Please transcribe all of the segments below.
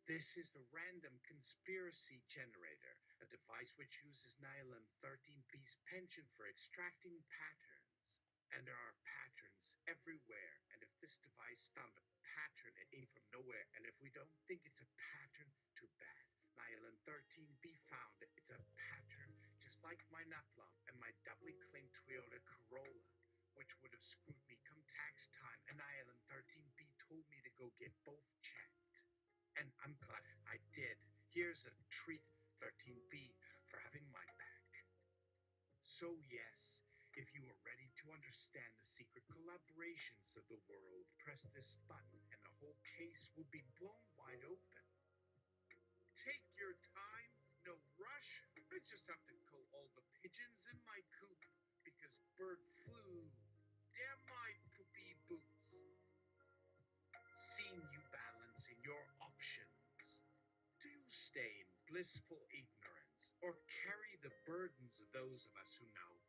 This is the random conspiracy generator, a device which uses Nilm 13B's penchant for extracting patterns. And there are patterns everywhere, and if this device found a pattern, it ain't from nowhere, and if we don't think it's a pattern, too bad. Nilm 13B found it. It's a pattern, just like my nut lump and my doubly claimed Toyota Corolla, which would have screwed me come tax time, and Nilm 13B told me to go get both checked. And I'm glad I did. Here's a treat, 13B, for having my back. So yes, if you are ready to understand the secret collaborations of the world, press this button and the whole case will be blown wide open. Take your time, no rush. I just have to kill all the pigeons in my coop because bird flu. Damn my poopy boots. Seeing you balancing your options. Do you stay in blissful ignorance or carry the burdens of those of us who know?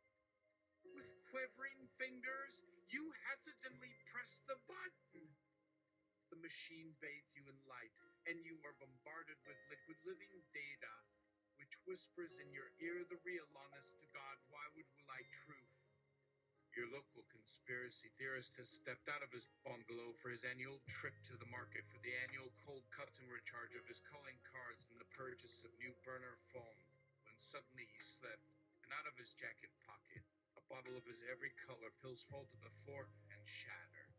With quivering fingers, you hesitantly press the button. The machine bathes you in light, and you are bombarded with liquid living data, which whispers in your ear the real honest to God, why would I truth? Your local conspiracy theorist has stepped out of his bungalow for his annual trip to the market for the annual cold cuts and recharge of his calling cards and the purchase of new burner foam, when suddenly he slipped, and out of his jacket pocket, a bottle of his every color pills fall to the floor and shattered.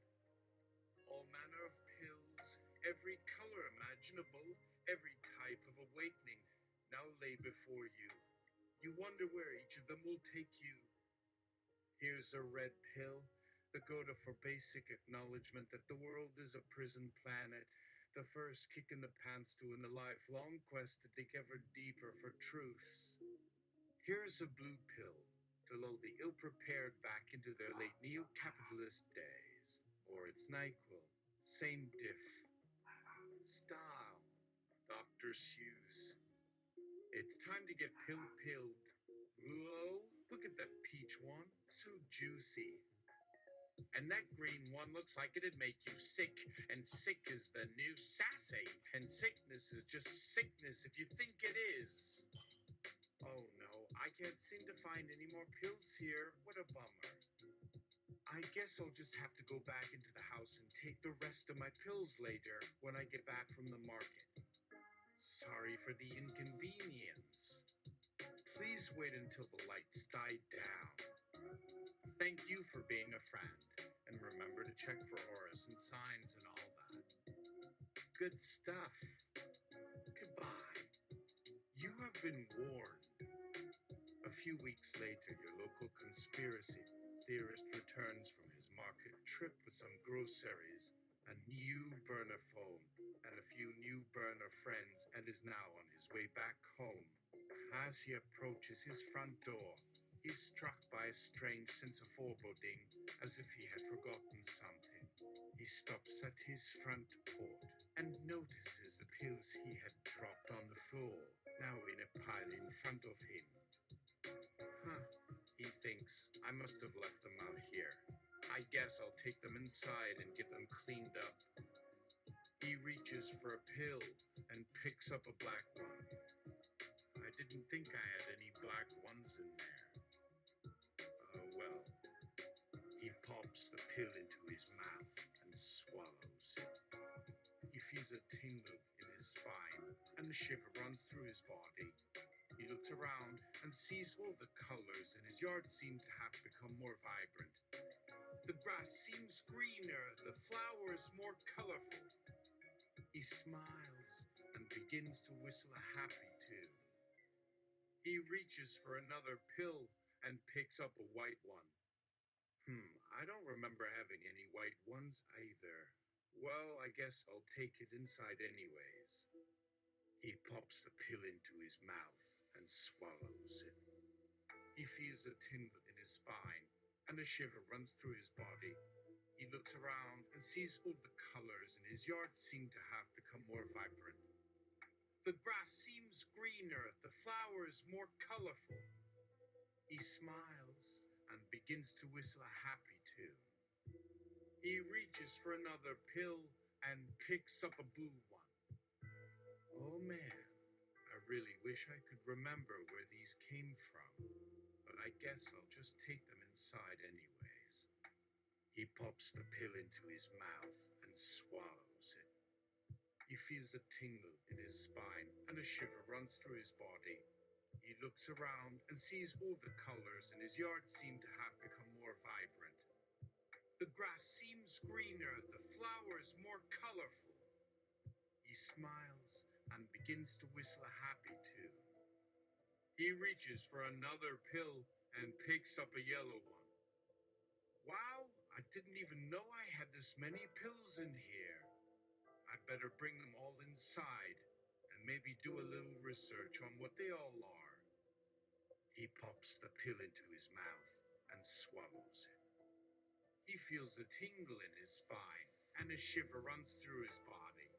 All manner of pills, every color imaginable, every type of awakening, now lay before you. You wonder where each of them will take you. Here's a red pill, the go-to for basic acknowledgement that the world is a prison planet, the first kick in the pants to a lifelong quest to dig ever deeper for truths. Here's a blue pill, to lull the ill-prepared back into their late neo-capitalist days. Or it's NyQuil, same diff. Style, Dr. Seuss. It's time to get pilled. Whoa, look at that peach one, so juicy. And that green one looks like it'd make you sick, and sick is the new sassy, and sickness is just sickness if you think it is. Oh no, I can't seem to find any more pills here. What a bummer. I guess I'll just have to go back into the house and take the rest of my pills later when I get back from the market. Sorry for the inconvenience. Please wait until the lights die down. Thank you for being a friend, and remember to check for auras and signs and all that. Good stuff. Goodbye. You have been warned. A few weeks later, your local conspiracy theorist returns from his market trip with some groceries, a new burner phone, and a few new burner friends, and is now on his way back home. As he approaches his front door, he's struck by a strange sense of foreboding, as if he had forgotten something. He stops at his front porch and notices the pills he had dropped on the floor, now in a pile in front of him. He thinks, I must have left them out here. I guess I'll take them inside and get them cleaned up. He reaches for a pill and picks up a black one. I didn't think I had any black ones in there. Well. He pops the pill into his mouth and swallows it. He feels a tingle in his spine, and a shiver runs through his body. He looks around and sees all the colors in his yard seem to have become more vibrant. The grass seems greener, the flowers more colorful. He smiles and begins to whistle a happy tune. He reaches for another pill and picks up a white one. I don't remember having any white ones either. Well, I guess I'll take it inside anyways. He pops the pill into his mouth and swallows it. He feels a tingle in his spine, and a shiver runs through his body. He looks around and sees all the colors in his yard seem to have become more vibrant. The grass seems greener, the flowers more colorful. He smiles and begins to whistle a happy tune. He reaches for another pill and picks up a blue one. Oh man, I really wish I could remember where these came from, but I guess I'll just take them inside anyways. He pops the pill into his mouth and swallows it. He feels a tingle in his spine and a shiver runs through his body. He looks around and sees all the colors in his yard seem to have become more vibrant. The grass seems greener, the flowers more colorful. He smiles and begins to whistle a happy tune. He reaches for another pill and picks up a yellow one. Wow, I didn't even know I had this many pills in here. I'd better bring them all inside and maybe do a little research on what they all are. He pops the pill into his mouth and swallows it. He feels a tingle in his spine and a shiver runs through his body.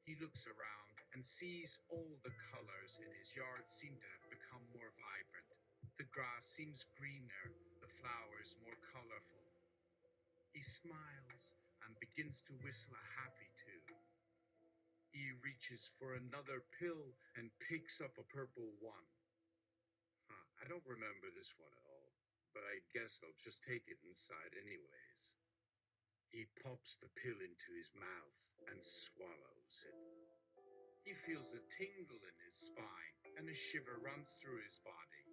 He looks around and sees all the colors in his yard seem to have become more vibrant. The grass seems greener, the flowers more colorful. He smiles and begins to whistle a happy tune. He reaches for another pill and picks up a purple one. I don't remember this one at all, but I guess I'll just take it inside anyways. He pops the pill into his mouth and swallows it. He feels a tingle in his spine and a shiver runs through his body.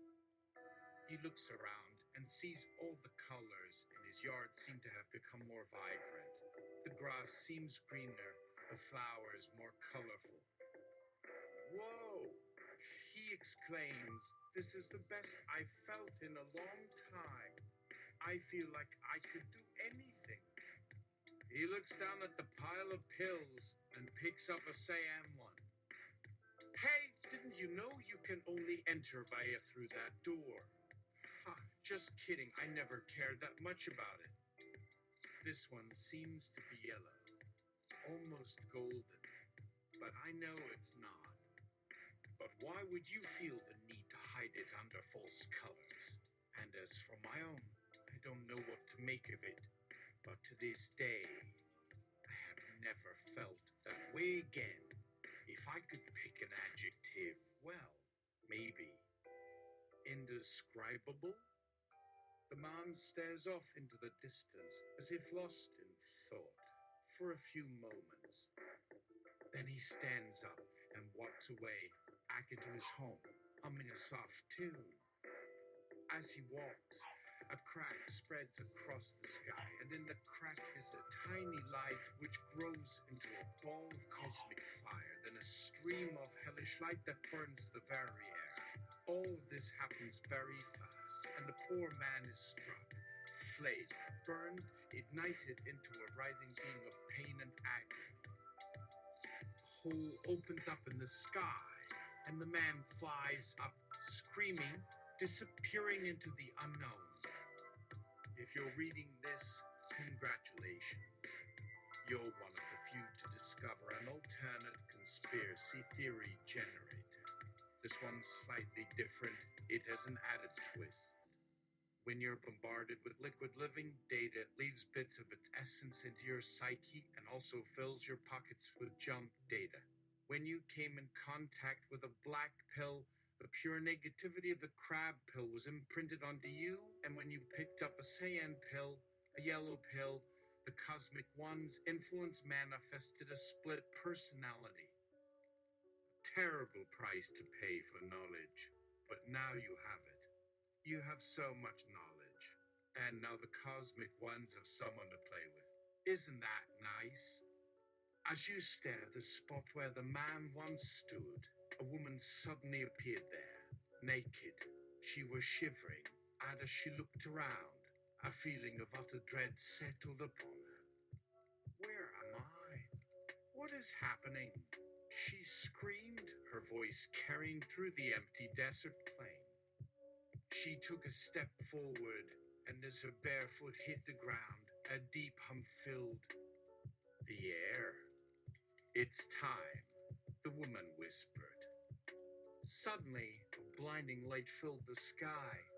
He looks around and sees all the colors in his yard seem to have become more vibrant. The grass seems greener, the flowers more colorful. Whoa! He exclaims, "This is the best I've felt in a long time. I feel like I could do anything." He looks down at the pile of pills and picks up a cyan one. "Hey, didn't you know you can only enter via through that door?" Just kidding, I never cared that much about it. This one seems to be yellow, almost golden, but I know it's not. But why would you feel the need to hide it under false colors? And as for my own, I don't know what to make of it, but to this day, I have never felt that way again. If I could pick an adjective, well, maybe indescribable? The man stares off into the distance as if lost in thought for a few moments. Then he stands up and walks away back into his home, humming a soft tune. As he walks, a crack spreads across the sky, and in the crack is a tiny light which grows into a ball of cosmic fire, then a stream of hellish light that burns the very air. All of this happens very fast, and the poor man is struck, flayed, burned, ignited into a writhing being of pain and agony. A hole opens up in the sky, and the man flies up, screaming, disappearing into the unknown. If you're reading this, congratulations. You're one of the few to discover an alternate conspiracy theory generator. This one's slightly different. It has an added twist. When you're bombarded with liquid living data, it leaves bits of its essence into your psyche and also fills your pockets with junk data. When you came in contact with a black pill, the pure negativity of the crab pill was imprinted onto you, and when you picked up a cyan pill, a yellow pill, the cosmic one's influence manifested a split personality. Terrible price to pay for knowledge, but now you have it. You have so much knowledge, and now the cosmic ones have someone to play with. Isn't that nice? As you stare at the spot where the man once stood, a woman suddenly appeared there, naked. She was shivering, and as she looked around, a feeling of utter dread settled upon her. Where am I? What is happening? She screamed, her voice carrying through the empty desert plain. She took a step forward, and as her bare foot hit the ground, a deep hum filled the air. "It's time," the woman whispered. Suddenly, a blinding light filled the sky.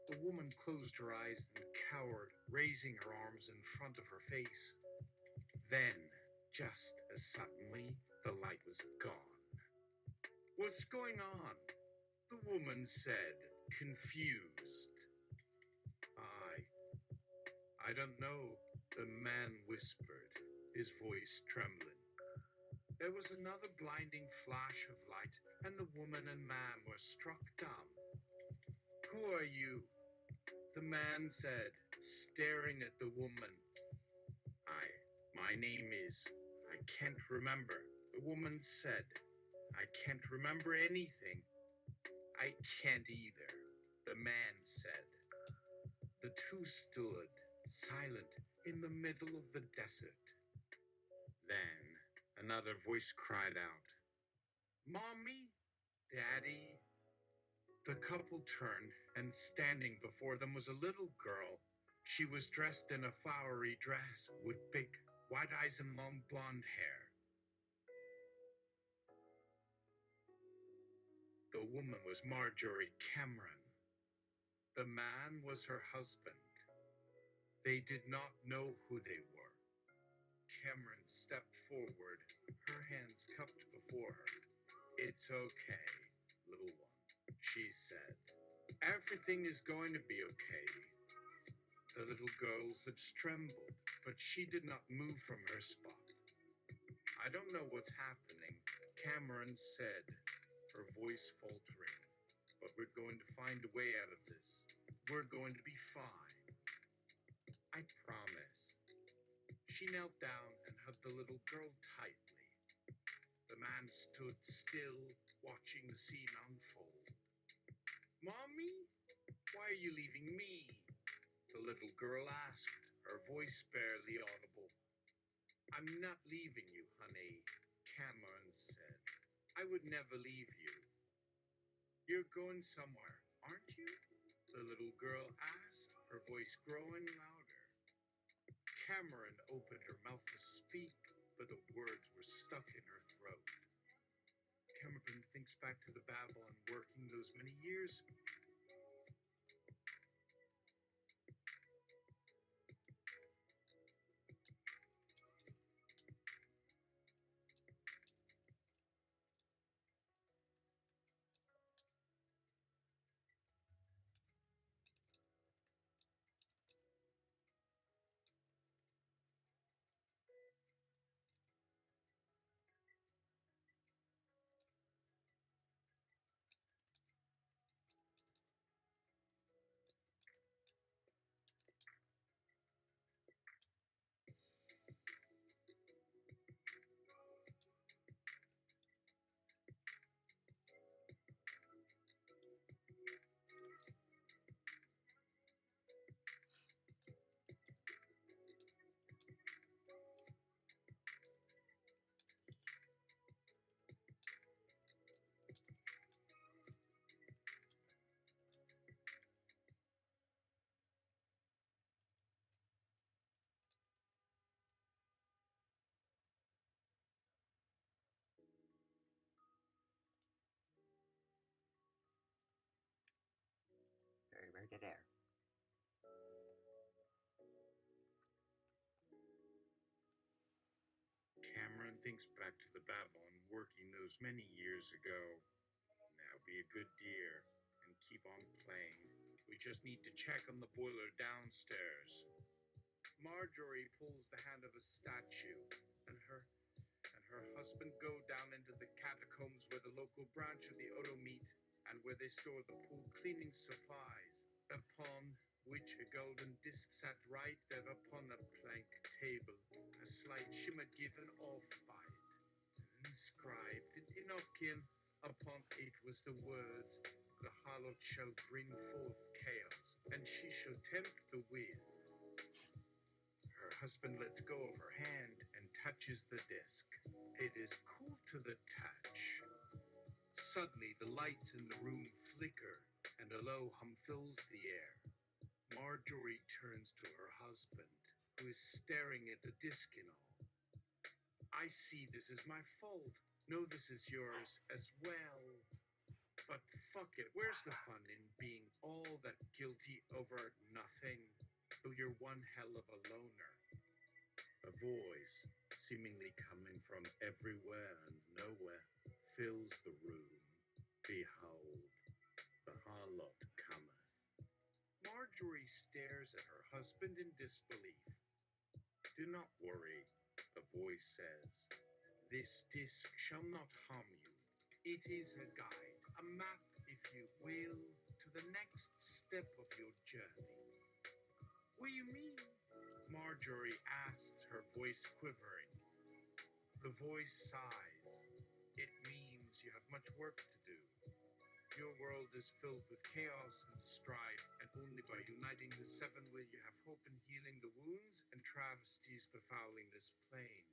The woman closed her eyes and cowered, raising her arms in front of her face. Then, just as suddenly, the light was gone. What's going on? The woman said, confused. I don't know, the man whispered, his voice trembling. There was another blinding flash of light, and the woman and man were struck dumb. Who are you? The man said, staring at the woman. My name is... I can't remember. The woman said, I can't remember anything. I can't either, the man said. The two stood, silent, in the middle of the desert. Then another voice cried out, Mommy? Daddy? The couple turned, and standing before them was a little girl. She was dressed in a flowery dress with big, white eyes and long blonde hair. The woman was Marjorie Cameron. The man was her husband. They did not know who they were. Cameron stepped forward, her hands cupped before her. It's okay, little one, she said. Everything is going to be okay. The little girl's lips trembled, but she did not move from her spot. I don't know what's happening, Cameron said, her voice faltering. But we're going to find a way out of this. We're going to be fine. I promise. She knelt down and hugged the little girl tightly. The man stood still, watching the scene unfold. Mommy? Why are you leaving me? The little girl asked, her voice barely audible. I'm not leaving you, honey, Cameron said. I would never leave you. You're going somewhere, aren't you? The little girl asked, her voice growing louder. Cameron opened her mouth to speak, but the words were stuck in her throat. Cameron thinks back to the Babylon working those many years ago. Very rated air. Cameron thinks back to the Babylon working those many years ago. Now be a good dear and keep on playing. We just need to check on the boiler downstairs. Marjorie pulls the hand of a statue, and her husband go down into the catacombs where the local branch of the Odo meet and where they store the pool cleaning supplies, upon which a golden disc sat right there upon a plank table, a slight shimmer given off by it, and inscribed in Enochian upon it was the words, the hallowed shall bring forth chaos, and she shall tempt the wind. Her husband lets go of her hand and touches the disc. It is cool to the touch. Suddenly, the lights in the room flicker, and a low hum fills the air. Marjorie turns to her husband, who is staring at the disc in awe. I see this is my fault. No, this is yours as well. But fuck it, where's the fun in being all that guilty over nothing, though you're one hell of a loner? A voice, seemingly coming from everywhere and nowhere, fills the room. Behold, the harlot cometh. Marjorie stares at her husband in disbelief. Do not worry, a voice says. This disc shall not harm you. It is a guide, a map, if you will, to the next step of your journey. What do you mean? Marjorie asks, her voice quivering. The voice sighs. It means you have much work to do. Your world is filled with chaos and strife, and only by uniting the seven will you have hope in healing the wounds and travesties befouling this plane.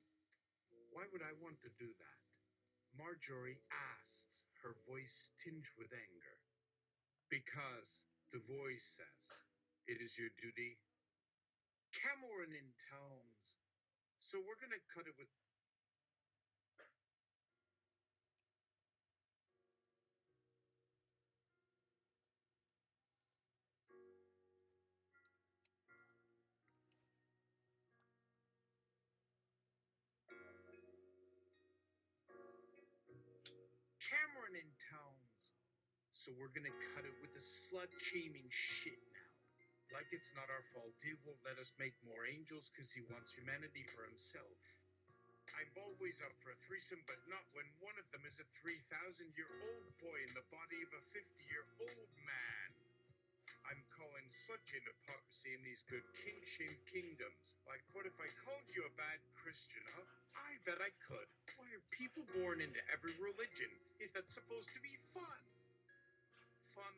Why would I want to do that? Marjorie asks, her voice tinged with anger. Because, the voice says, it is your duty. Cameron intones. So we're gonna cut it with... Cameron intones. So we're gonna cut it with the slut-shaming shit now. Like it's not our fault Dave won't let us make more angels because he wants humanity for himself. I'm always up for a threesome, but not when one of them is a 3,000-year-old boy in the body of a 50-year-old man. I'm calling such an hypocrisy in these good king-shame kingdoms. Like, what if I called you a bad Christian, huh? I bet I could. Why are people born into every religion? Is that supposed to be fun? Fun,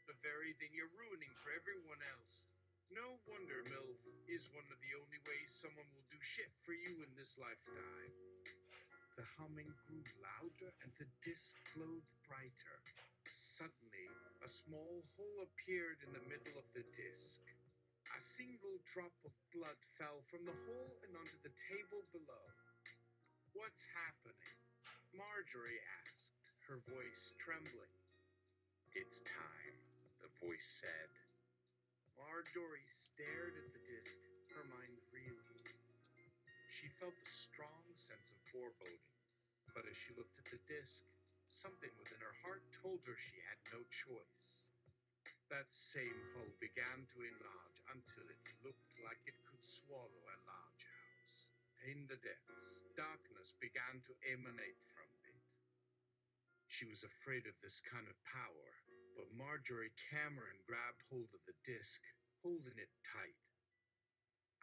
the very thing you're ruining for everyone else. No wonder MILF is one of the only ways someone will do shit for you in this lifetime. The humming grew louder and the disc glowed brighter. Suddenly, a small hole appeared in the middle of the disc. A single drop of blood fell from the hole and onto the table below. What's happening? Marjorie asked, her voice trembling. It's time, the voice said. Marjorie stared at the disc, her mind reeling. She felt a strong sense of foreboding, but as she looked at the disc, something within her heart told her she had no choice. That same hull began to enlarge until it looked like it could swallow a large house. In the depths, darkness began to emanate from it. She was afraid of this kind of power, but Marjorie Cameron grabbed hold of the disc, holding it tight.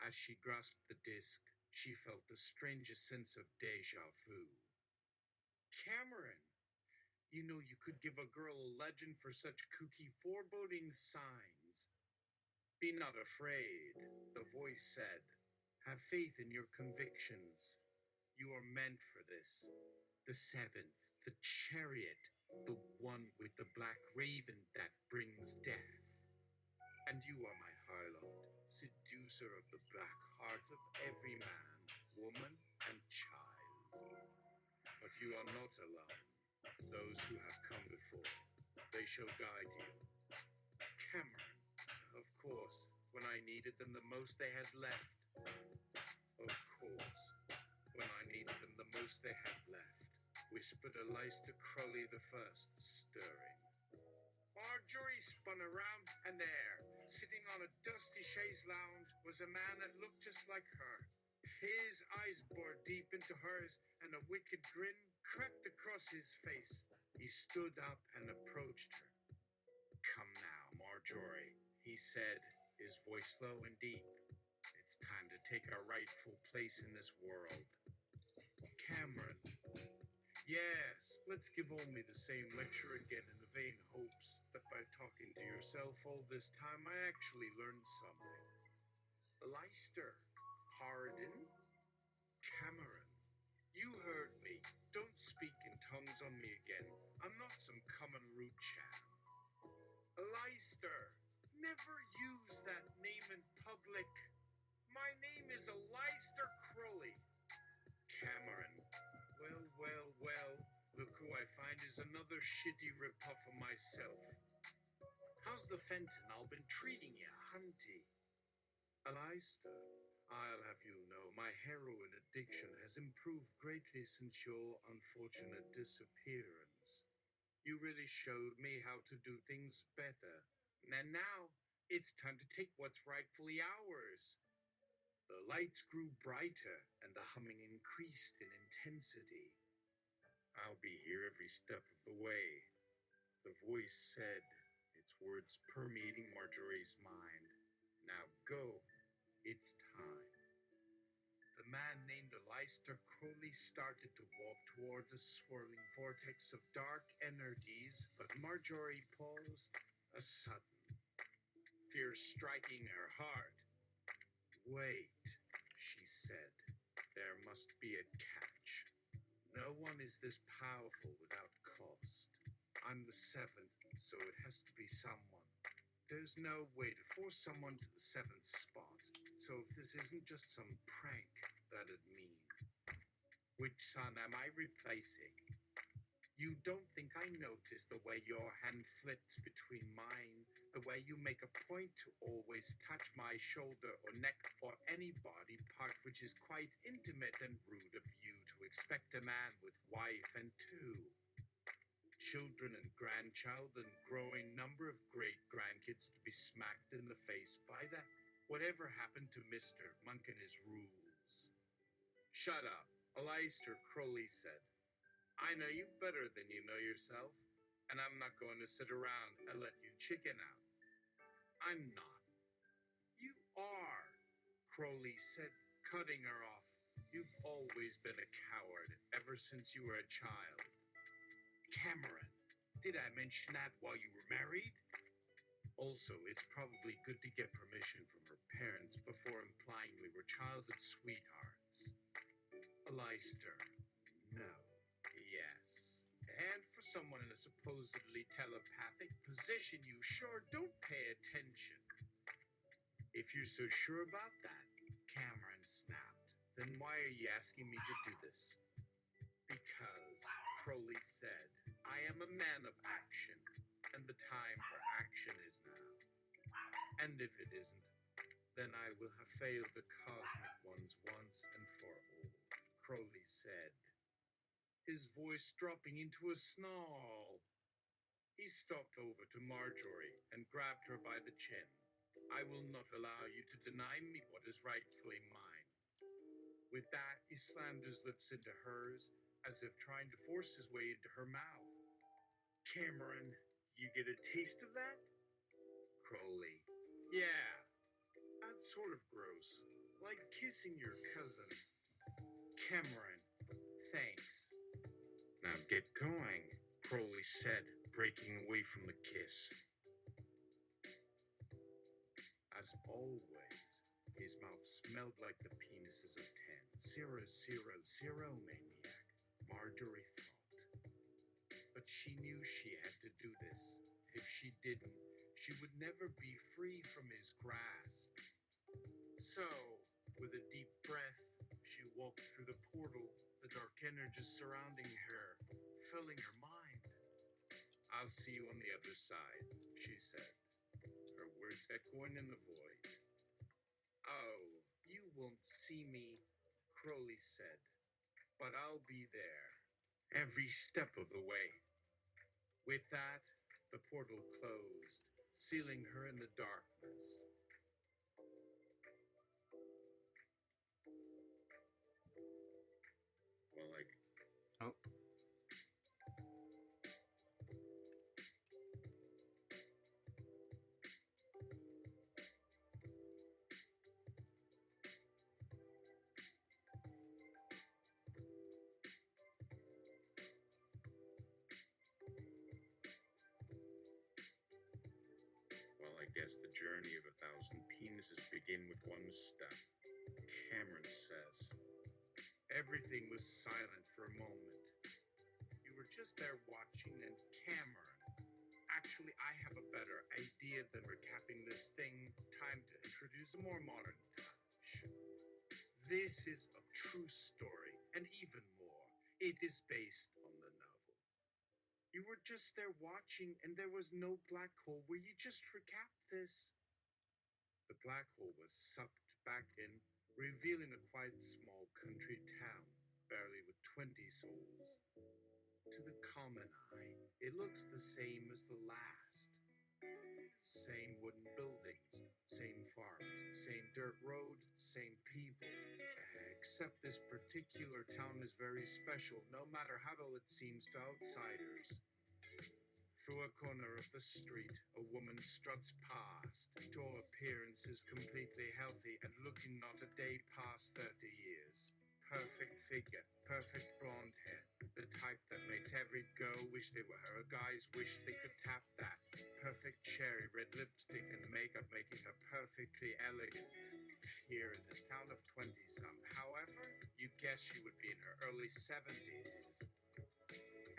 As she grasped the disc, she felt the strangest sense of déjà vu. Cameron, you know you could give a girl a legend for such kooky foreboding signs. Be not afraid, the voice said. Have faith in your convictions. You are meant for this. The seventh, the chariot, the one with the black raven that brings death. And you are my harlot, seducer of the black heart of every man, woman, and child. But you are not alone. Those who have come before, they shall guide you. Cameron, of course, when I needed them the most they had left. Of course, when I needed them the most they had left, whispered Eliza Crowley the first, stirring. Marjorie spun around, and there, sitting on a dusty chaise lounge, was a man that looked just like her. His eyes bored deep into hers, and a wicked grin crept across his face. He stood up and approached her. Come now, Marjorie, he said, his voice low and deep. It's time to take our rightful place in this world. Cameron. Yes, let's give only the same lecture again in the vain hopes that by talking to yourself all this time I actually learned something. Leicester. Pardon? Cameron. You heard me. Don't speak in tongues on me again. I'm not some common rude chap. Leicester. Never use that name in public. My name is Leicester Crowley. Cameron. Well. Look who I find is another shitty ripoff of myself. How's the fentanyl been treating you, hunty? Leicester, I'll have you know, my heroin addiction has improved greatly since your unfortunate disappearance. You really showed me how to do things better. And now, it's time to take what's rightfully ours. The lights grew brighter, and the humming increased in intensity. I'll be here every step of the way, the voice said, its words permeating Marjorie's mind. Now go, it's time. The man named Aleister Crowley started to walk toward the swirling vortex of dark energies, but Marjorie paused, a sudden fear striking her heart. Wait, she said. There must be a catch. No one is this powerful without cost. I'm the seventh, so it has to be someone. There's no way to force someone to the seventh spot. So if this isn't just some prank, that'd mean. Which son am I replacing? You don't think I noticed the way your hand flips between mine, the way you make a point to always touch my shoulder or neck or any body part which is quite intimate and rude of you to expect a man with wife and two children and grandchild and growing number of great-grandkids to be smacked in the face by that. Whatever happened to Mr. Monk and his rules? Shut up, Aleister Crowley said. I know you better than you know yourself, and I'm not going to sit around and let you chicken out. I'm not. You are, Crowley said, cutting her off. You've always been a coward, ever since you were a child. Cameron, did I mention that while you were married? Also, it's probably good to get permission from her parents before implying we were childhood sweethearts. Aleister, no. Yes. And for someone in a supposedly telepathic position, you sure don't pay attention. If you're so sure about that, Cameron snapped, then why are you asking me to do this? Because, Crowley said, I am a man of action, and the time for action is now. And if it isn't, then I will have failed the cosmic ones once and for all, Crowley said, his voice dropping into a snarl. He stalked over to Marjorie and grabbed her by the chin. I will not allow you to deny me what is rightfully mine. With that, he slammed his lips into hers, as if trying to force his way into her mouth. Cameron, you get a taste of that? Crowley. Yeah, that's sort of gross. Like kissing your cousin. Cameron, thanks. Now get going, Crowley said, breaking away from the kiss. As always, his mouth smelled like the penises of 10,000 maniac, Marjorie thought. But she knew she had to do this. If she didn't, she would never be free from his grasp. So, with a deep breath, she walked through the portal, the dark energy surrounding her, filling her mind. I'll see you on the other side, she said, her words echoing in the void. Oh, you won't see me, Crowley said, but I'll be there, every step of the way. With that, the portal closed, sealing her in the darkness. Well, Oh. I guess the journey of 1,000 penises begin with one step, Cameron says. Everything was silent for a moment. You were just there watching, and Cameron. Actually, I have a better idea than recapping this thing. Time to introduce a more modern touch. This is a true story, and even more, it is based on the novel. You were just there watching, and there was no black hole where you just recap this. The black hole was sucked back in, revealing a quite small country town, barely with 20 souls. To the common eye, it looks the same as the last. Same wooden buildings, same farms, same dirt road, same people. Except this particular town is very special, no matter how dull it seems to outsiders. Through a corner of the street, a woman struts past, to all appearances completely healthy and looking not a day past 30 years. Perfect figure, perfect blonde hair, the type that makes every girl wish they were her, guys wish they could tap that. Perfect cherry red lipstick and makeup making her perfectly elegant. Here in this town of 20-some, however, you guess she would be in her early 70s.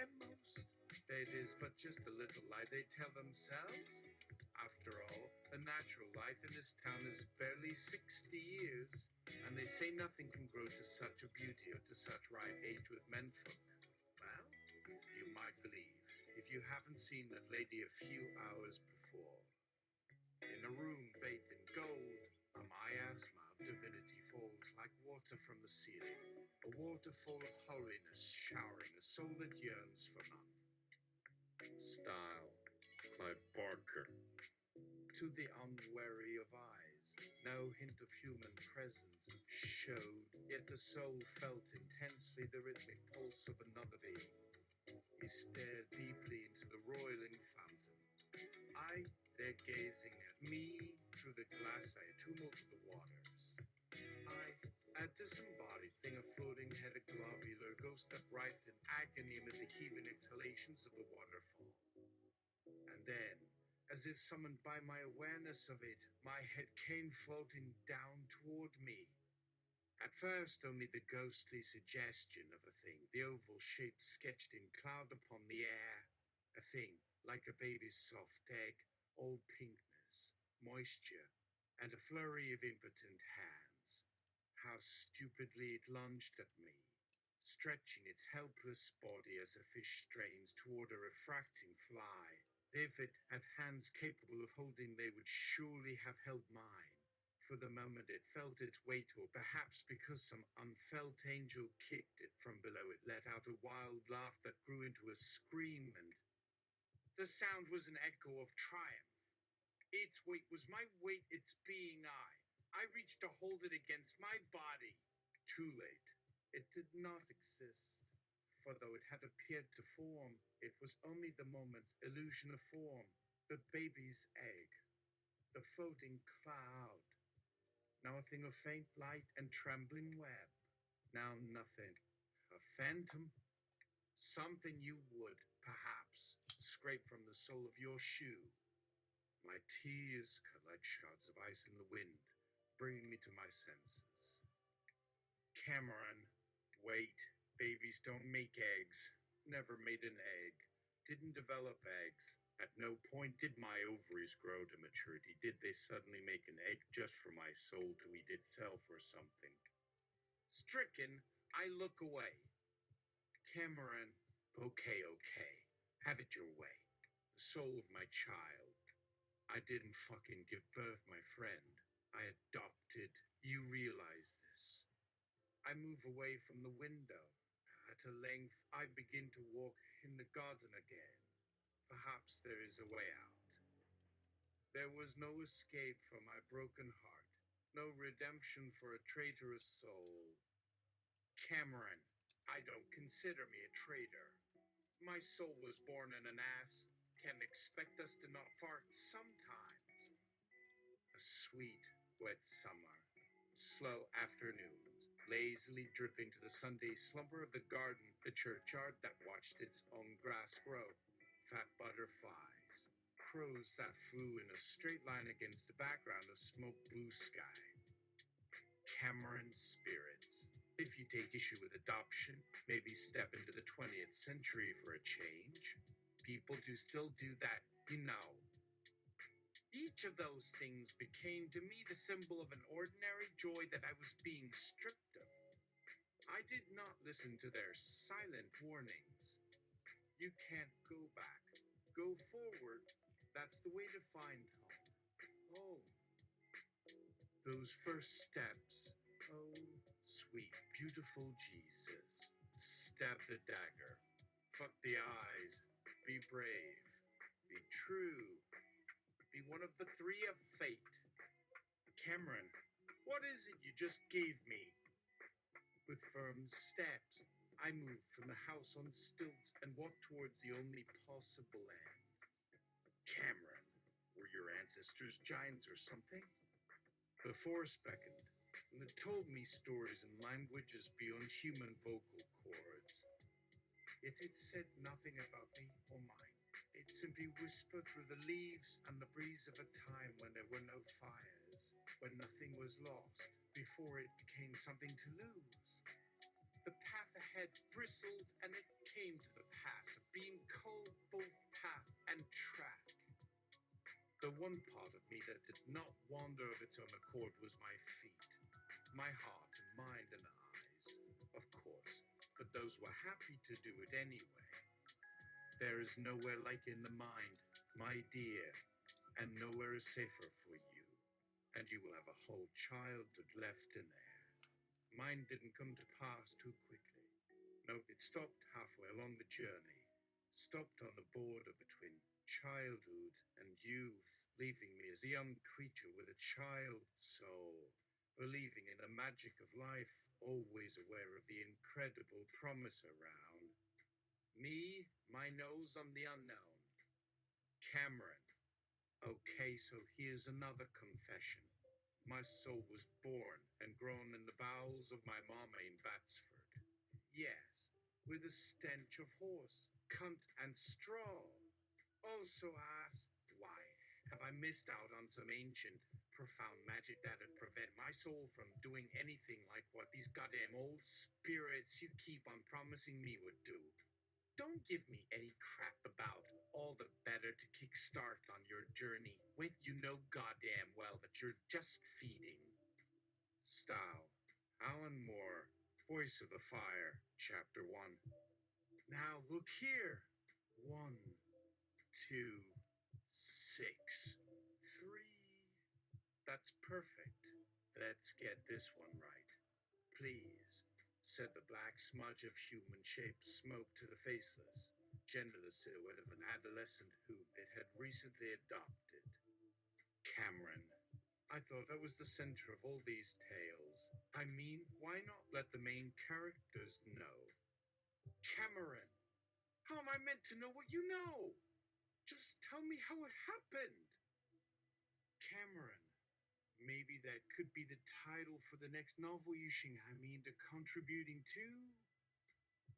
At most, it is but just a little lie they tell themselves. After all, the natural life in this town is barely 60 years, and they say nothing can grow to such a beauty or to such ripe age with menfolk. Well, you might believe, if you haven't seen that lady a few hours before. In a room bathed in gold, a miasma of divinity falls like water from the ceiling, a waterfall of holiness showering a soul that yearns for none. Style, Clive Barker. To the unwary of eyes, no hint of human presence showed, yet the soul felt intensely the rhythmic pulse of another being. He stared deeply into the roiling fountain. I, there gazing at me through the glassite tumult of the waters. I, a disembodied thing, a floating head, a globular ghost that writhed in agony amid the heaving exhalations of the waterfall. And then, as if summoned by my awareness of it, my head came floating down toward me. At first, only the ghostly suggestion of a thing, the oval shape sketched in cloud upon the air. A thing, like a baby's soft egg, all pinkness, moisture, and a flurry of impotent hands. How stupidly it lunged at me, stretching its helpless body as a fish strains toward a refracting fly. If it had hands capable of holding, they would surely have held mine. For the moment it felt its weight, or perhaps because some unfelt angel kicked it from below, it let out a wild laugh that grew into a scream, and the sound was an echo of triumph. Its weight was my weight, its being I. I reached to hold it against my body. Too late. It did not exist. For though it had appeared to form, it was only the moment's illusion of form, the baby's egg, the floating cloud. Now a thing of faint light and trembling web. Now nothing. A phantom? Something you would, perhaps, scrape from the sole of your shoe. My tears cut like shards of ice in the wind, bringing me to my senses. Cameron, wait. Babies don't make eggs. Never made an egg. Didn't develop eggs. At no point did my ovaries grow to maturity. Did they suddenly make an egg just for my soul to eat itself or something? Stricken, I look away. Cameron, okay. Have it your way. The soul of my child. I didn't fucking give birth, my friend. I adopted. You realize this. I move away from the window. At a length, I begin to walk in the garden again. Perhaps there is a way out. There was no escape from my broken heart, no redemption for a traitorous soul. Cameron, I don't consider me a traitor. My soul was born in an ass. Can expect us to not fart sometimes. A sweet, wet summer. Slow afternoons, lazily dripping to the Sunday slumber of the garden, the churchyard that watched its own grass grow, fat butterflies, crows that flew in a straight line against a background of smoke blue sky. Cameron spirits. If you take issue with adoption, maybe step into the 20th century for a change. People do still do that, you know. Each of those things became to me the symbol of an ordinary joy that I was being stripped of. I did not listen to their silent warnings. You can't go back. Go forward. That's the way to find home. Home. Those first steps. Oh, sweet, beautiful Jesus. Stab the dagger. But the eyes, be brave, be true, be one of the three of fate. Cameron, what is it you just gave me? With firm steps, I moved from the house on stilts and walked towards the only possible end. Cameron, were your ancestors giants or something? The forest beckoned, and it told me stories in languages beyond human vocal cords. Yet it said nothing about me or mine. It simply whispered through the leaves and the breeze of a time when there were no fires, when nothing was lost, before it became something to lose. The path ahead bristled, and it came to the pass of being called both path and track. The one part of me that did not wander of its own accord was my feet, my heart and mind and eyes, of course, but those were happy to do it anyway. There is nowhere like in the mind, my dear, and nowhere is safer for you, and you will have a whole childhood left in there. Mine didn't come to pass too quickly. No, it stopped halfway along the journey, stopped on the border between childhood and youth, leaving me as a young creature with a child soul, believing in the magic of life, always aware of the incredible promise around. Me, my nose on the unknown. Cameron. Okay, so here's another confession. My soul was born and grown in the bowels of my mama in Batsford. Yes, with a stench of horse, cunt, and straw. Also ask, why have I missed out on some ancient, profound magic that'd prevent my soul from doing anything like what these goddamn old spirits you keep on promising me would do? Don't give me any crap about all the better to kickstart on your journey when you know goddamn well that you're just feeding. Style, Alan Moore, Voice of the Fire, Chapter 1. Now look here. 1, 2, 6, 3. That's perfect. Let's get this one right. Please, said the black smudge of human-shaped smoke to the faceless, genderless silhouette of an adolescent whom it had recently adopted. Cameron. I thought I was the center of all these tales. I mean, why not let the main characters know? Cameron. How am I meant to know what you know? Just tell me how it happened. Cameron. Maybe that could be the title for the next novel you I mean to contributing to?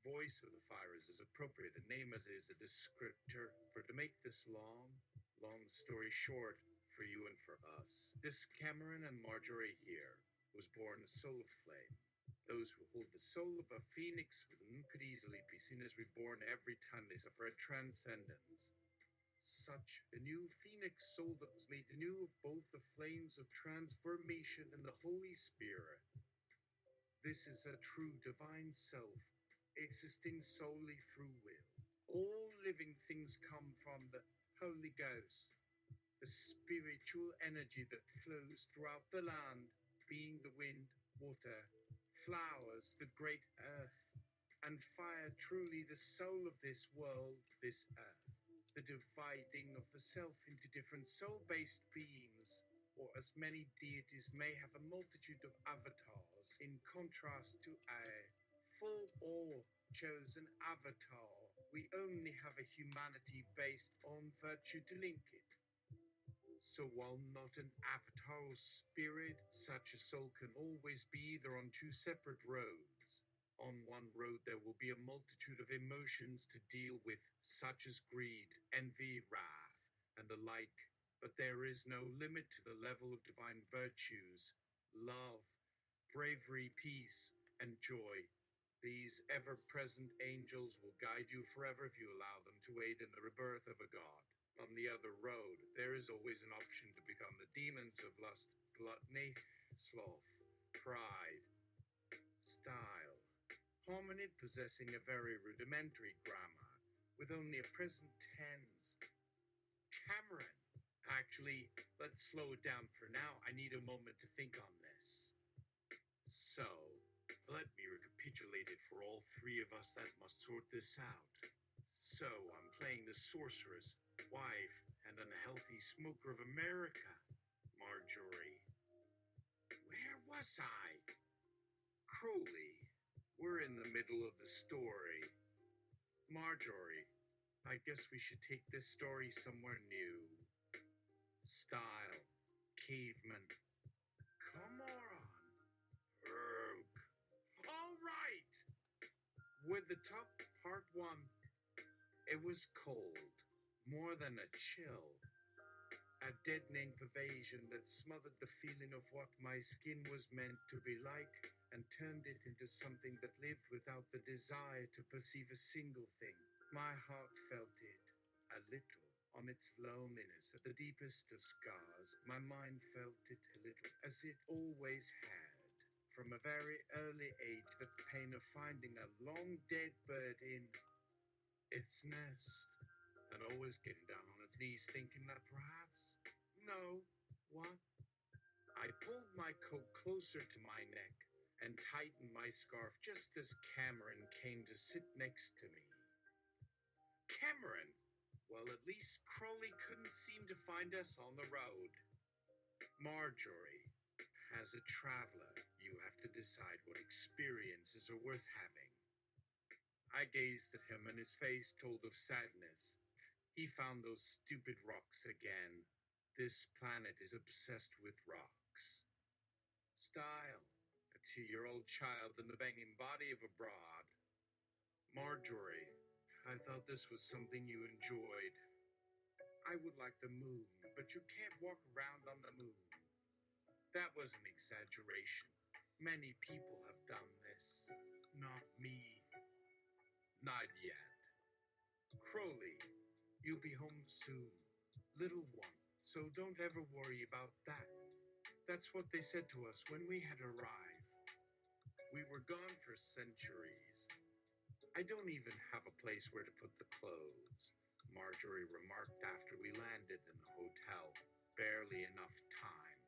Voice of the Fire is as appropriate a name as it is a descriptor, for to make this long story short, for you and for us, this Cameron and Marjorie here was born a soul of flame. Those who hold the soul of a phoenix within could easily be seen as reborn every time they suffer a transcendence. Such a new phoenix soul that was made anew of both the flames of transformation and the Holy Spirit. This is a true divine self, existing solely through will. All living things come from the Holy Ghost, the spiritual energy that flows throughout the land, being the wind, water, flowers, the great earth, and fire, truly the soul of this world, this earth. The dividing of the self into different soul-based beings, or as many deities may have a multitude of avatars, in contrast to a full or chosen avatar. We only have a humanity based on virtue to link it. So while not an avatar or spirit, such a soul can always be either on two separate roads. On one road there will be a multitude of emotions to deal with, such as greed, envy, wrath, and the like, but there is no limit to the level of divine virtues, love, bravery, peace, and joy. These ever-present angels will guide you forever if you allow them to aid in the rebirth of a god. On the other road, there is always an option to become the demons of lust, gluttony, sloth, pride, style. Hominid possessing a very rudimentary grammar, with only a present tense. Cameron. Actually, let's slow it down for now. I need a moment to think on this. So, let me recapitulate it for all three of us that must sort this out. So I'm playing the sorceress, wife, and unhealthy smoker of America. Marjorie. Where was I? Crowley. We're in the middle of the story. Marjorie. I guess we should take this story somewhere new. Style. Caveman. Come on. Erg. All right. With the top, part one. It was cold. More than a chill. A deadening pervasion that smothered the feeling of what my skin was meant to be like and turned it into something that lived without the desire to perceive a single thing. My heart felt it, a little, on its loneliness at the deepest of scars. My mind felt it a little, as it always had. From a very early age, the pain of finding a long dead bird in its nest, and always getting down on its knees thinking that perhaps, no, what? I pulled my coat closer to my neck and tightened my scarf just as Cameron came to sit next to me. Cameron? Well, at least Crowley couldn't seem to find us on the road. Marjorie, as a traveler, you have to decide what experiences are worth having. I gazed at him, and his face told of sadness. He found those stupid rocks again. This planet is obsessed with rocks. Style. A 2-year-old child in the banging body of a broad. Marjorie, I thought this was something you enjoyed. I would like the moon, but you can't walk around on the moon. That was an exaggeration. Many people have done this. Not me. Not yet. Crowley, you'll be home soon. Little one, so don't ever worry about that. That's what they said to us when we had arrived. We were gone for centuries. I don't even have a place where to put the clothes, Marjorie remarked after we landed in the hotel. Barely enough time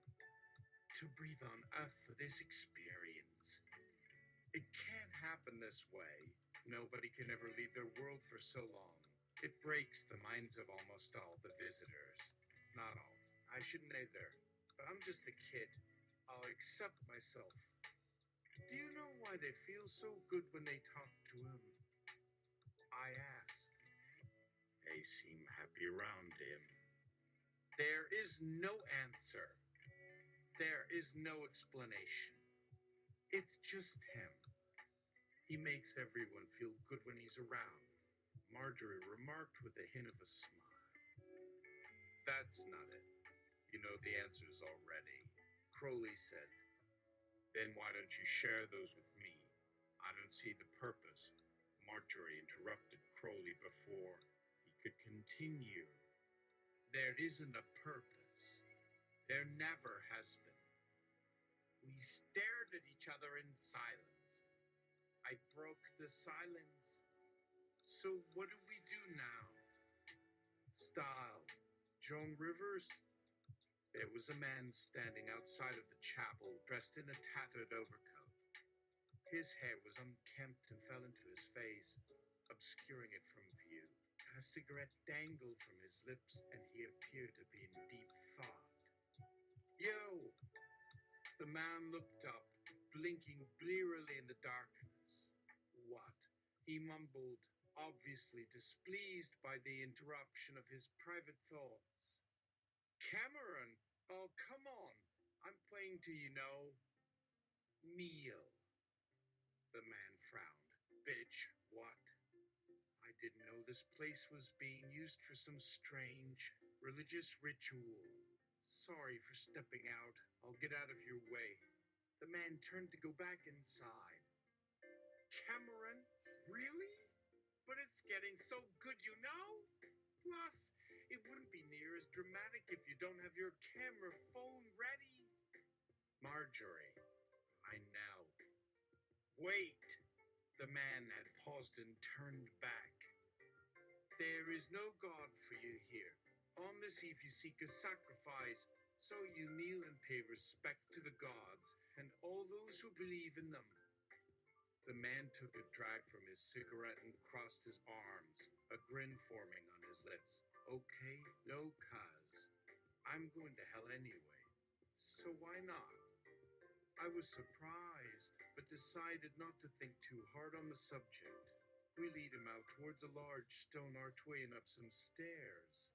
to breathe on Earth for this experience. It can't happen this way. Nobody can ever leave their world for so long. It breaks the minds of almost all the visitors. Not all. I shouldn't either. But I'm just a kid. I'll accept myself. Do you know why they feel so good when they talk to him? I ask. They seem happy around him. There is no answer. There is no explanation. It's just him. He makes everyone feel good when he's around, Marjorie remarked with a hint of a smile. That's not it. You know the answers already, Crowley said. Then why don't you share those with me? I don't see the purpose. Marjorie interrupted Crowley before he could continue. There isn't a purpose. There never has been. We stared at each other in silence. I broke the silence. So what do we do now? Style. Joan Rivers? There was a man standing outside of the chapel, dressed in a tattered overcoat. His hair was unkempt and fell into his face, obscuring it from view. A cigarette dangled from his lips, and he appeared to be in deep thought. Yo! The man looked up, blinking blearily in the darkness. What? He mumbled, obviously displeased by the interruption of his private thoughts. Cameron! Oh, come on! I'm playing to you know. Meal. The man frowned. Bitch, what? I didn't know this place was being used for some strange religious ritual. Sorry for stepping out. I'll get out of your way. The man turned to go back inside. Cameron? Really? But it's getting so good, you know? Plus, it wouldn't be near as dramatic if you don't have your camera phone ready. Marjorie, I know. Wait! The man had paused and turned back. There is no God for you here. On this eve you seek a sacrifice, so you kneel and pay respect to the gods and all those who believe in them. The man took a drag from his cigarette and crossed his arms, a grin forming on his lips. Okay, no cuz. I'm going to hell anyway. So why not? I was surprised, but decided not to think too hard on the subject. We lead him out towards a large stone archway and up some stairs.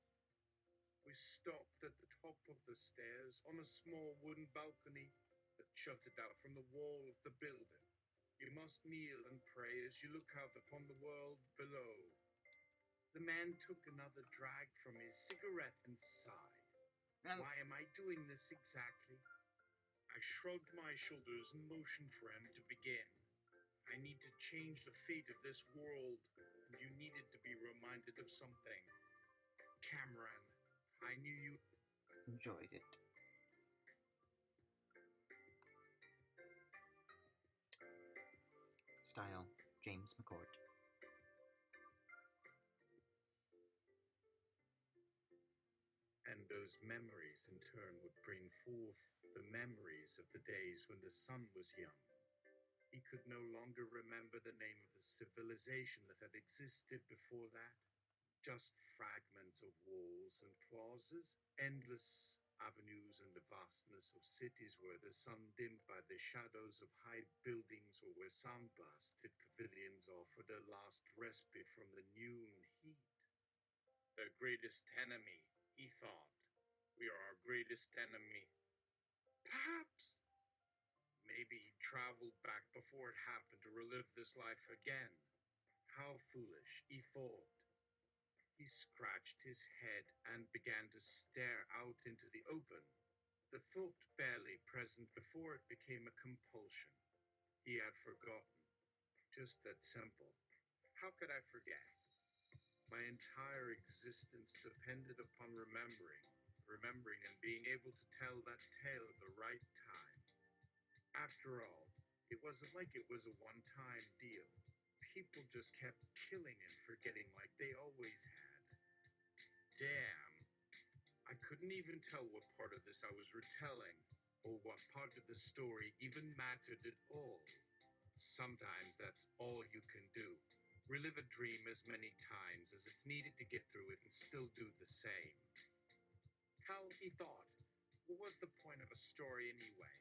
We stopped at the top of the stairs on a small wooden balcony that jutted out from the wall of the building. You must kneel and pray as you look out upon the world below. The man took another drag from his cigarette and sighed. Why am I doing this exactly? I shrugged my shoulders and motioned for him to begin. I need to change the fate of this world, and you needed to be reminded of something. Cameron, I knew you enjoyed it. Style, James McCourt. And those memories in turn would bring forth the memories of the days when the sun was young. He could no longer remember the name of the civilization that had existed before that. Just fragments of walls and plazas, endless avenues and the vastness of cities where the sun dimmed by the shadows of high buildings or where sound-blasted pavilions offered a last respite from the noon heat. Their greatest enemy, he thought. We are our greatest enemy. Perhaps. Maybe he traveled back before it happened to relive this life again. How foolish, he thought. He scratched his head and began to stare out into the open. The thought barely present before it became a compulsion. He had forgotten. Just that simple. How could I forget? My entire existence depended upon remembering and being able to tell that tale at the right time. After all, it wasn't like it was a one-time deal. People just kept killing and forgetting like they always had. Damn. I couldn't even tell what part of this I was retelling, or what part of the story even mattered at all. Sometimes that's all you can do. Relive a dream as many times as it's needed to get through it and still do the same. Hell, he thought, what was the point of a story anyway?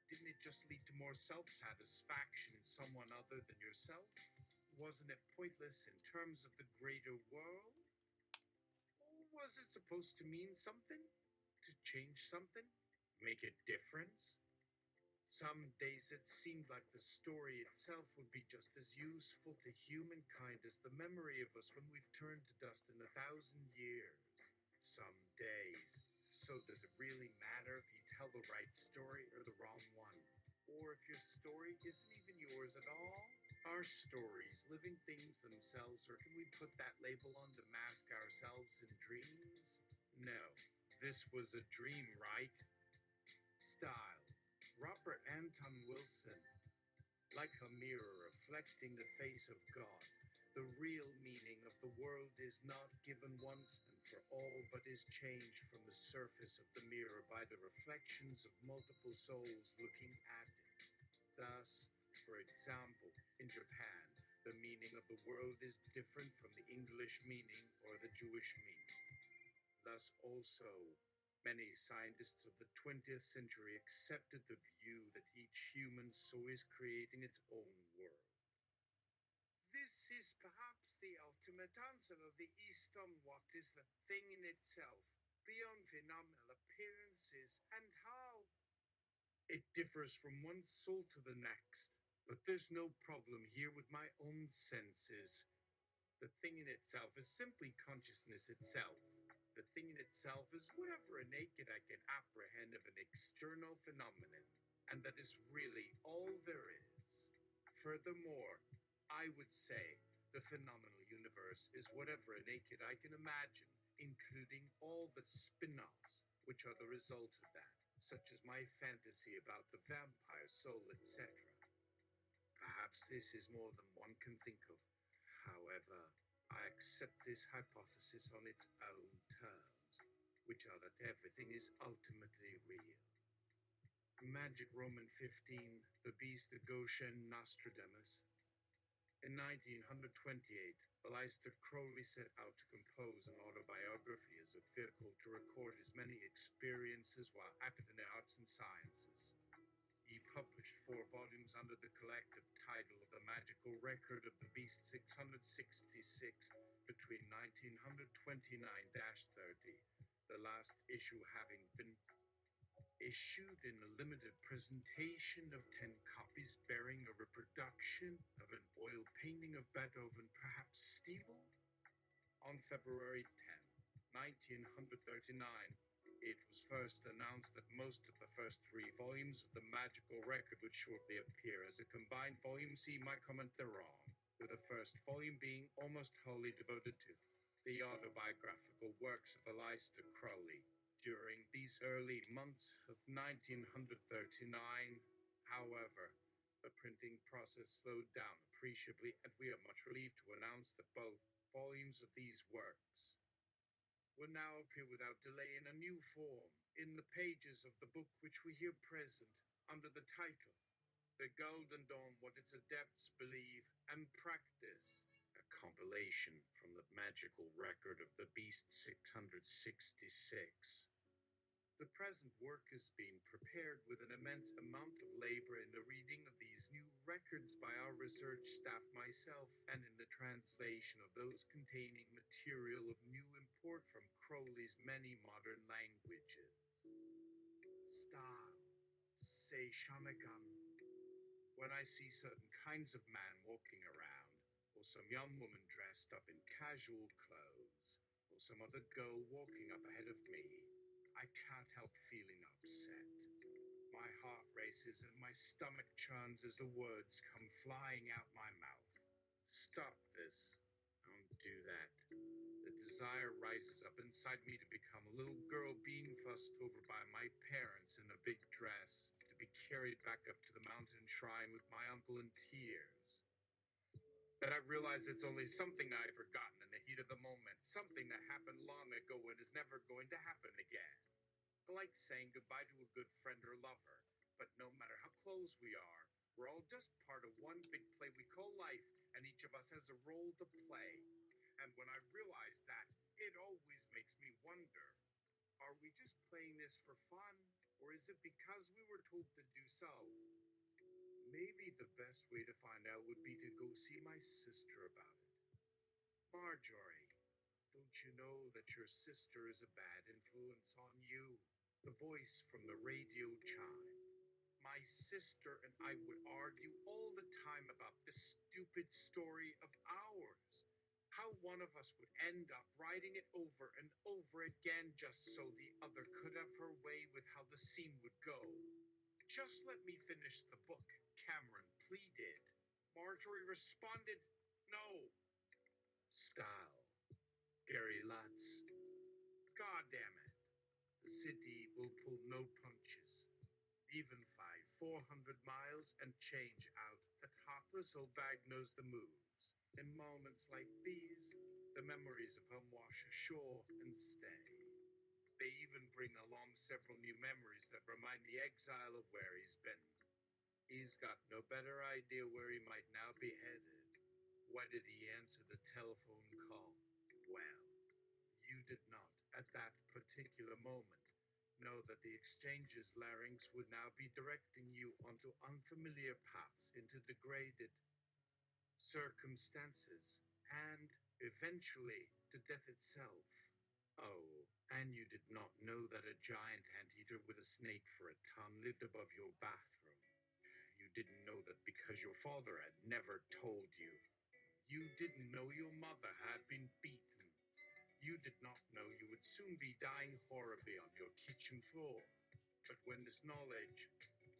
Didn't it just lead to more self-satisfaction in someone other than yourself? Wasn't it pointless in terms of the greater world? Or was it supposed to mean something? To change something? Make a difference? Some days it seemed like the story itself would be just as useful to humankind as the memory of us when we've turned to dust in 1,000 years. Some days. So does it really matter if you tell the right story or the wrong one? Or if your story isn't even yours at all? Are stories living things themselves, or can we put that label on to mask ourselves in dreams? No. This was a dream, right? Style. Robert Anton Wilson. Like a mirror reflecting the face of God, the real meaning of the world is not given once and for all, but is changed from the surface of the mirror by the reflections of multiple souls looking at it. Thus, for example, in Japan, the meaning of the world is different from the English meaning or the Jewish meaning. Thus also, many scientists of the 20th century accepted the view that each human soul is creating its own world. This is perhaps the ultimate answer of the East on what is the thing in itself, beyond phenomenal appearances, and how it differs from one soul to the next. But there's no problem here with my own senses. The thing in itself is simply consciousness itself. The thing in itself is whatever naked I can apprehend of an external phenomenon, and that is really all there is. Furthermore, I would say the phenomenal universe is whatever naked I can imagine, including all the spin-offs, which are the result of that, such as my fantasy about the vampire soul, etc. Perhaps this is more than one can think of. However, I accept this hypothesis on its own terms, which are that everything is ultimately real. Magic Roman 15, The Beast, the Goshen, Nostradamus. In 1928, Aleister Crowley set out to compose an autobiography as a vehicle to record his many experiences while active in the arts and sciences. He published 4 volumes under the collective title of The Magical Record of the Beast 666 between 1929-30, the last issue having been issued in a limited presentation of 10 copies bearing a reproduction of an oil painting of Beethoven, perhaps Stiebel? On February 10, 1939, it was first announced that most of the first 3 volumes of the Magical Record would shortly appear as a combined volume. See my comment thereon, with the first volume being almost wholly devoted to the autobiographical works of Aleister Crowley. During these early months of 1939, however, the printing process slowed down appreciably, and we are much relieved to announce that both volumes of these works will now appear without delay in a new form in the pages of the book which we here present under the title The Golden Dawn, What Its Adepts Believe and Practice, a compilation from the Magical Record of the Beast 666. The present work is being prepared with an immense amount of labor in the reading of these new records by our research staff, myself, and in the translation of those containing material of new import from Crowley's many modern languages. Style, say Shamagan. When I see certain kinds of man walking around, or some young woman dressed up in casual clothes, or some other girl walking up ahead of me, I can't help feeling upset. My heart races and my stomach churns as the words come flying out my mouth. Stop this. Don't do that. The desire rises up inside me to become a little girl being fussed over by my parents in a big dress, to be carried back up to the mountain shrine with my uncle in tears. But I realize it's only something I've forgotten in the heat of the moment, something that happened long ago and is never going to happen again. Like saying goodbye to a good friend or lover, but no matter how close we are, we're all just part of one big play we call life, and each of us has a role to play. And when I realize that, it always makes me wonder, are we just playing this for fun, or is it because we were told to do so? Maybe the best way to find out would be to go see my sister about it. Marjorie, don't you know that your sister is a bad influence on you? The voice from the radio chime. My sister and I would argue all the time about this stupid story of ours. How one of us would end up writing it over and over again just so the other could have her way with how the scene would go. Just let me finish the book, Cameron pleaded. Marjorie responded, no. Style. Gary Lutz. God damn it. The city will pull no punches. Even 400 miles and change out. That heartless old bag knows the moves. In moments like these, the memories of home wash ashore and stay. They even bring along several new memories that remind the exile of where he's been. He's got no better idea where he might now be headed. Why did he answer the telephone call? Well, you did not, at that particular moment, know that the exchange's larynx would now be directing you onto unfamiliar paths, into degraded circumstances, and eventually to death itself. Oh, and you did not know that a giant anteater with a snake for a tongue lived above your bathroom. You didn't know that because your father had never told you. You didn't know your mother had been beaten. You did not know you would soon be dying horribly on your kitchen floor. But when this knowledge,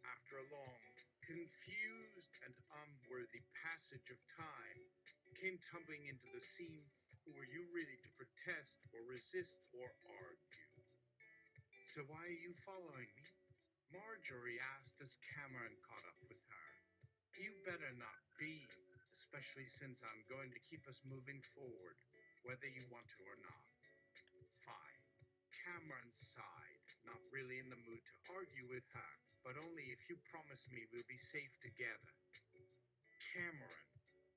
after a long, confused and unworthy passage of time, came tumbling into the scene, who were you really to protest or resist or argue? So why are you following me? Marjorie asked as Cameron caught up with her. You better not be, especially since I'm going to keep us moving forward, whether you want to or not. Fine. Cameron sighed, Not really in the mood to argue with her, but only if you promise me we'll be safe together. Cameron,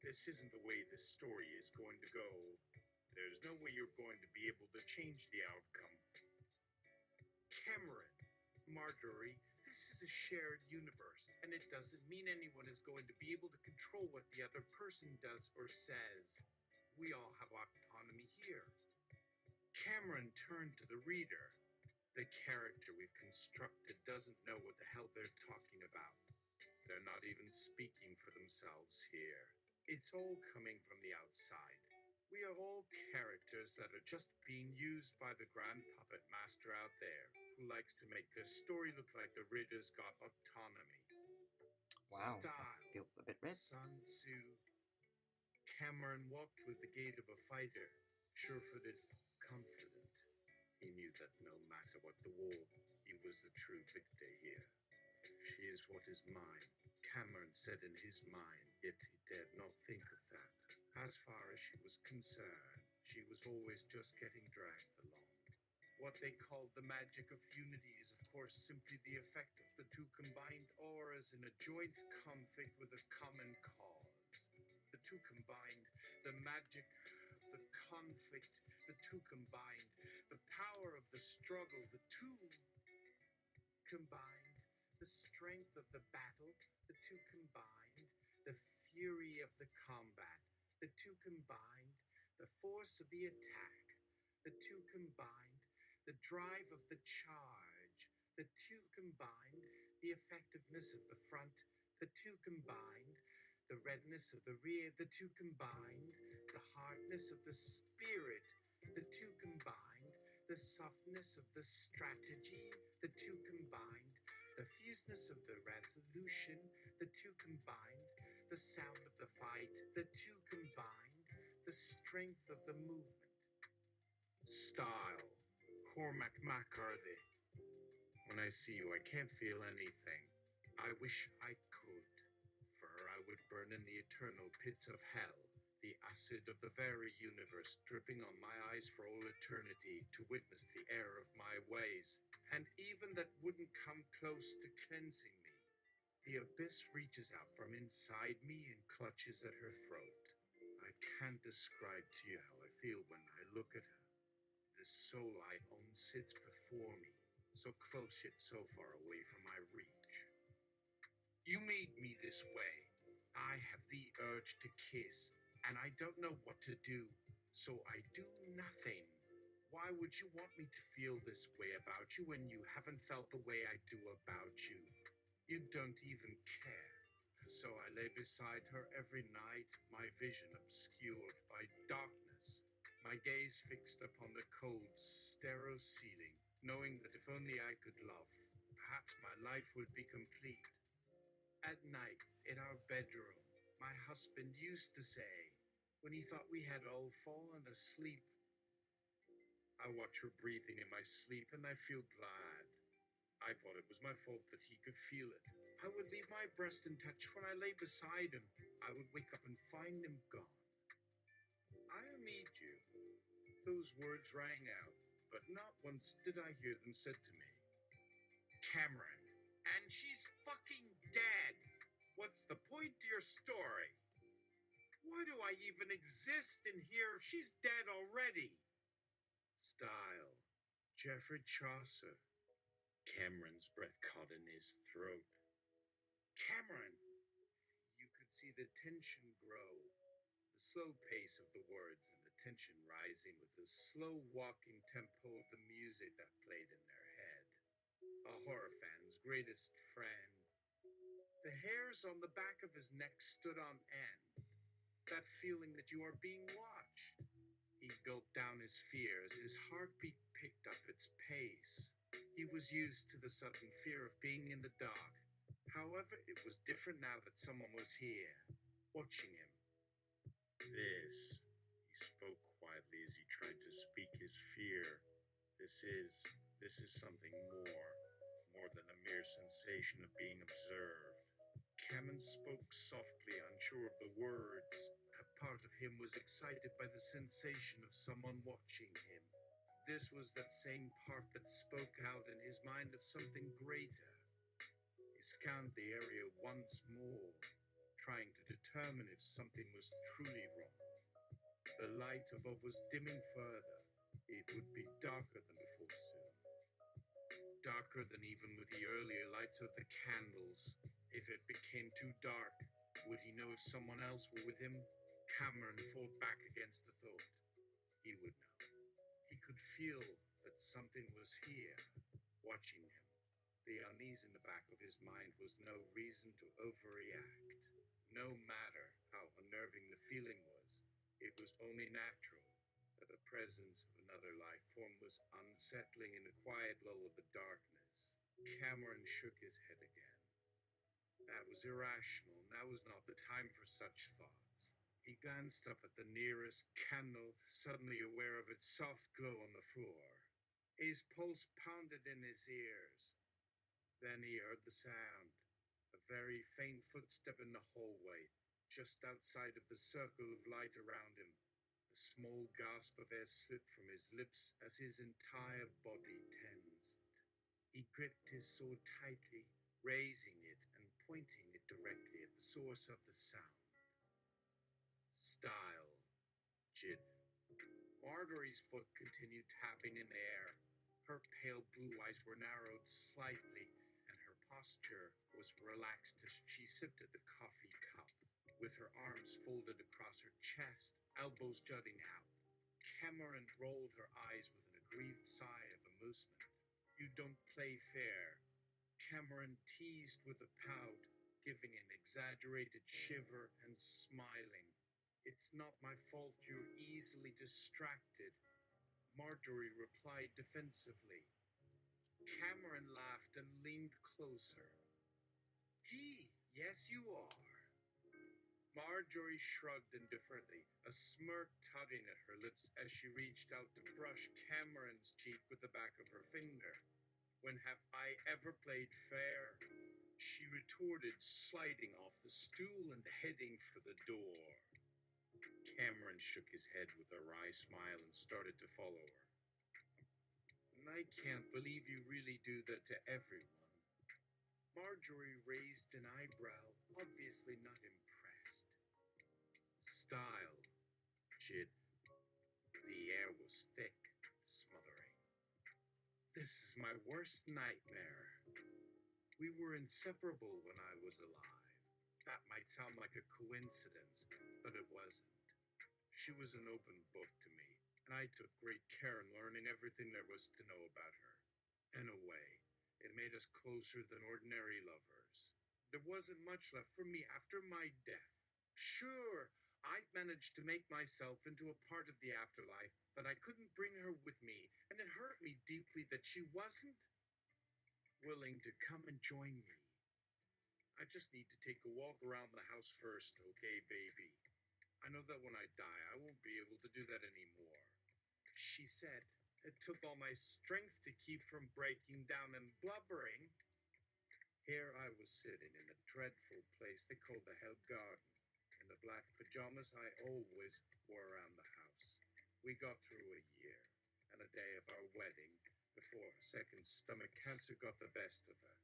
this isn't the way this story is going to go. There's no way you're going to be able to change the outcome. Cameron, Marjorie, this is a shared universe, and it doesn't mean anyone is going to be able to control what the other person does or says. We all have autonomy here. Cameron turned to the reader. The character we've constructed doesn't know what the hell they're talking about. They're not even speaking for themselves here. It's all coming from the outside. We are all characters that are just being used by the grand puppet master out there, who likes to make their story look like the reader's got autonomy. Wow, Style. I feel a bit red. Sun Tzu. Cameron walked with the gait of a fighter, sure-footed, confident. He knew that no matter what the war, he was the true victor here. She is what is mine, Cameron said in his mind, yet he dared not think of that. As far as she was concerned, she was always just getting dragged along. What they called the magic of unity is, of course, simply the effect of the two combined auras in a joint conflict with a common cause. The two combined, the magic of the conflict, the two combined, the power of the struggle, the two combined, the strength of the battle, the two combined, the fury of the combat, the two combined, the force of the attack, the two combined, the drive of the charge, the two combined, the effectiveness of the front, the two combined, the redness of the rear, the two combined, the hardness of the spirit, the two combined, the softness of the strategy, the two combined, the fierceness of the resolution, the two combined, the sound of the fight, the two combined, the strength of the movement. Style. Cormac McCarthy. When I see you, I can't feel anything. I wish I could. For I would burn in the eternal pits of hell, the acid of the very universe dripping on my eyes for all eternity to witness the error of my ways, and even that wouldn't come close to cleansing me. The abyss reaches out from inside me and clutches at her throat. I can't describe to you how I feel when I look at her. The soul I own sits before me, so close yet so far away from my reach. You made me this way. I have the urge to kiss, and I don't know what to do, so I do nothing. Why would you want me to feel this way about you when you haven't felt the way I do about you? You don't even care. So I lay beside her every night, my vision obscured by darkness, my gaze fixed upon the cold, sterile ceiling, knowing that if only I could love, perhaps my life would be complete. At night, in our bedroom, my husband used to say, when he thought we had all fallen asleep, I watch her breathing in my sleep and I feel glad. I thought it was my fault that he could feel it. I would leave my breast untouched when I lay beside him. I would wake up and find him gone. I'll need you. Those words rang out, but not once did I hear them said to me. Cameron. And she's fucking dead. What's the point to your story? Why do I even exist in here if she's dead already? Style. Geoffrey Chaucer. Cameron's breath caught in his throat. Cameron! You could see the tension grow, the slow pace of the words and the tension rising with the slow walking tempo of the music that played in their head. A horror fan's greatest friend. The hairs on the back of his neck stood on end. That feeling that you are being watched. He gulped down his fears, his heartbeat picked up its pace. He was used to the sudden fear of being in the dark. However, it was different now that someone was here, watching him. This, he spoke quietly as he tried to speak his fear. This is something more than a mere sensation of being observed. Cameron spoke softly, unsure of the words. A part of him was excited by the sensation of someone watching him. this was that same part that spoke out in his mind of something greater. He scanned the area once more, trying to determine if something was truly wrong. The light above was dimming further. It would be darker than before soon. Darker than even with the earlier lights of the candles. If it became too dark, would he know if someone else were with him? Cameron fought back against the thought. He would know. He could feel that something was here, watching him. The unease in the back of his mind was no reason to overreact. No matter how unnerving the feeling was, it was only natural that the presence of another life form was unsettling in the quiet lull of the darkness. Cameron shook his head again. That was irrational. Now was not the time for such thoughts. He glanced up at the nearest candle, suddenly aware of its soft glow on the floor. His pulse pounded in his ears. Then he heard the sound. A very faint footstep in the hallway, just outside of the circle of light around him. A small gasp of air slipped from his lips as his entire body tensed. He gripped his sword tightly, raising it and pointing it directly at the source of the sound. Style. Jid. Marjorie's foot continued tapping in the air. Her pale blue eyes were narrowed slightly, and her posture was relaxed as she sipped at the coffee cup, with her arms folded across her chest, elbows jutting out. Cameron rolled her eyes with an aggrieved sigh of amusement. You don't play fair. Cameron teased with a pout, giving an exaggerated shiver and smiling. It's not my fault you're easily distracted, Marjorie replied defensively. Cameron laughed and leaned closer. Yes you are. Marjorie shrugged indifferently, a smirk tugging at her lips as she reached out to brush Cameron's cheek with the back of her finger. When have I ever played fair? She retorted, sliding off the stool and heading for the door. Cameron shook his head with a wry smile and started to follow her. I can't believe you really do that to everyone. Marjorie raised an eyebrow, obviously not impressed. Style, Jid. The air was thick, smothering. This is my worst nightmare. We were inseparable when I was alive. That might sound like a coincidence, but it wasn't. She was an open book to me, and I took great care in learning everything there was to know about her. In a way, it made us closer than ordinary lovers. There wasn't much left for me after my death. Sure, I'd managed to make myself into a part of the afterlife, but I couldn't bring her with me, and it hurt me deeply that she wasn't willing to come and join me. I just need to take a walk around the house first, okay, baby? I know that when I die, I won't be able to do that anymore. She said. It took all my strength to keep from breaking down and blubbering. Here I was sitting in a dreadful place they called the Hell Garden, in the black pajamas I always wore around the house. We got through a year, and a day of our wedding, before a second stomach cancer got the best of her.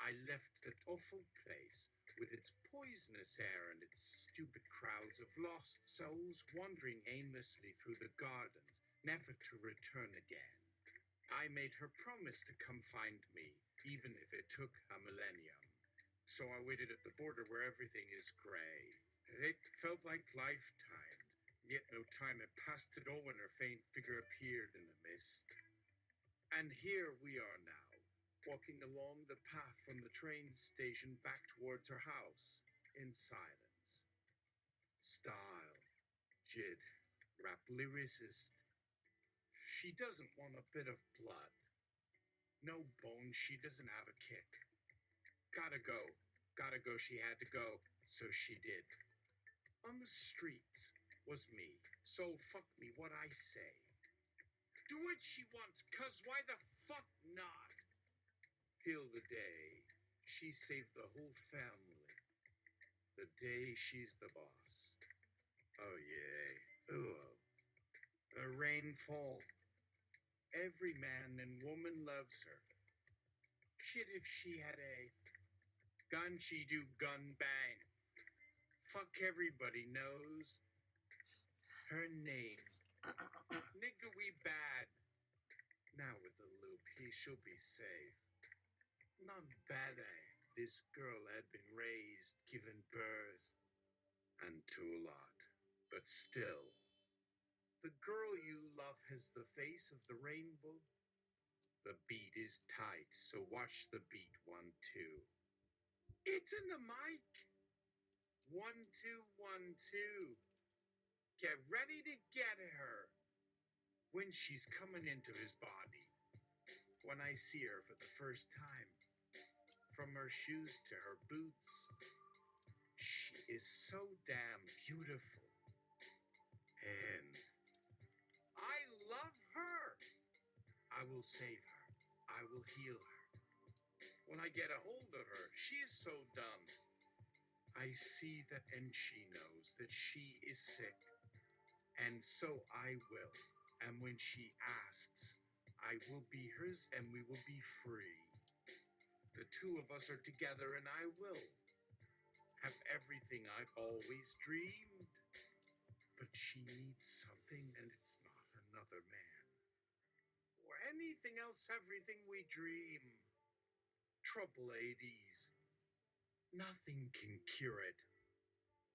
I left that awful place, with its poisonous air and its stupid crowds of lost souls wandering aimlessly through the gardens, never to return again. I made her promise to come find me, even if it took a millennium. So I waited at the border where everything is gray. It felt like lifetime, yet no time had passed at all when her faint figure appeared in the mist. And here we are now, walking along the path from the train station back towards her house, in silence. Style, Jid, rapidly resist. She doesn't want a bit of blood. No bones, she doesn't have a kick. Gotta go, she had to go, so she did. On the streets was me, so fuck me what I say. Do what she wants, cause why the fuck not? Till the day she saved the whole family. The day she's the boss. Oh yeah, ooh. The rainfall. Every man and woman loves her. Shit, if she had a gun, she do gun bang. Fuck, everybody knows her name. Nigga, we bad. Now with a little peace, she'll be safe. Not bad, eh? This girl had been raised, given birth, and to a lot. But still, the girl you love has the face of the rainbow. The beat is tight, so watch the beat 1, 2. It's in the mic. 1, 2, 1, 2. Get ready to get her. When she's coming into his body. When I see her for the first time. From her shoes to her boots. She is so damn beautiful. And I love her. I will save her. I will heal her. When I get a hold of her, she is so dumb. I see that, and she knows that she is sick. And so I will. And when she asks, I will be hers and we will be free. The two of us are together and I will have everything I've always dreamed. But she needs something and it's not another man. Or anything else, everything we dream. Trouble ADs. Nothing can cure it.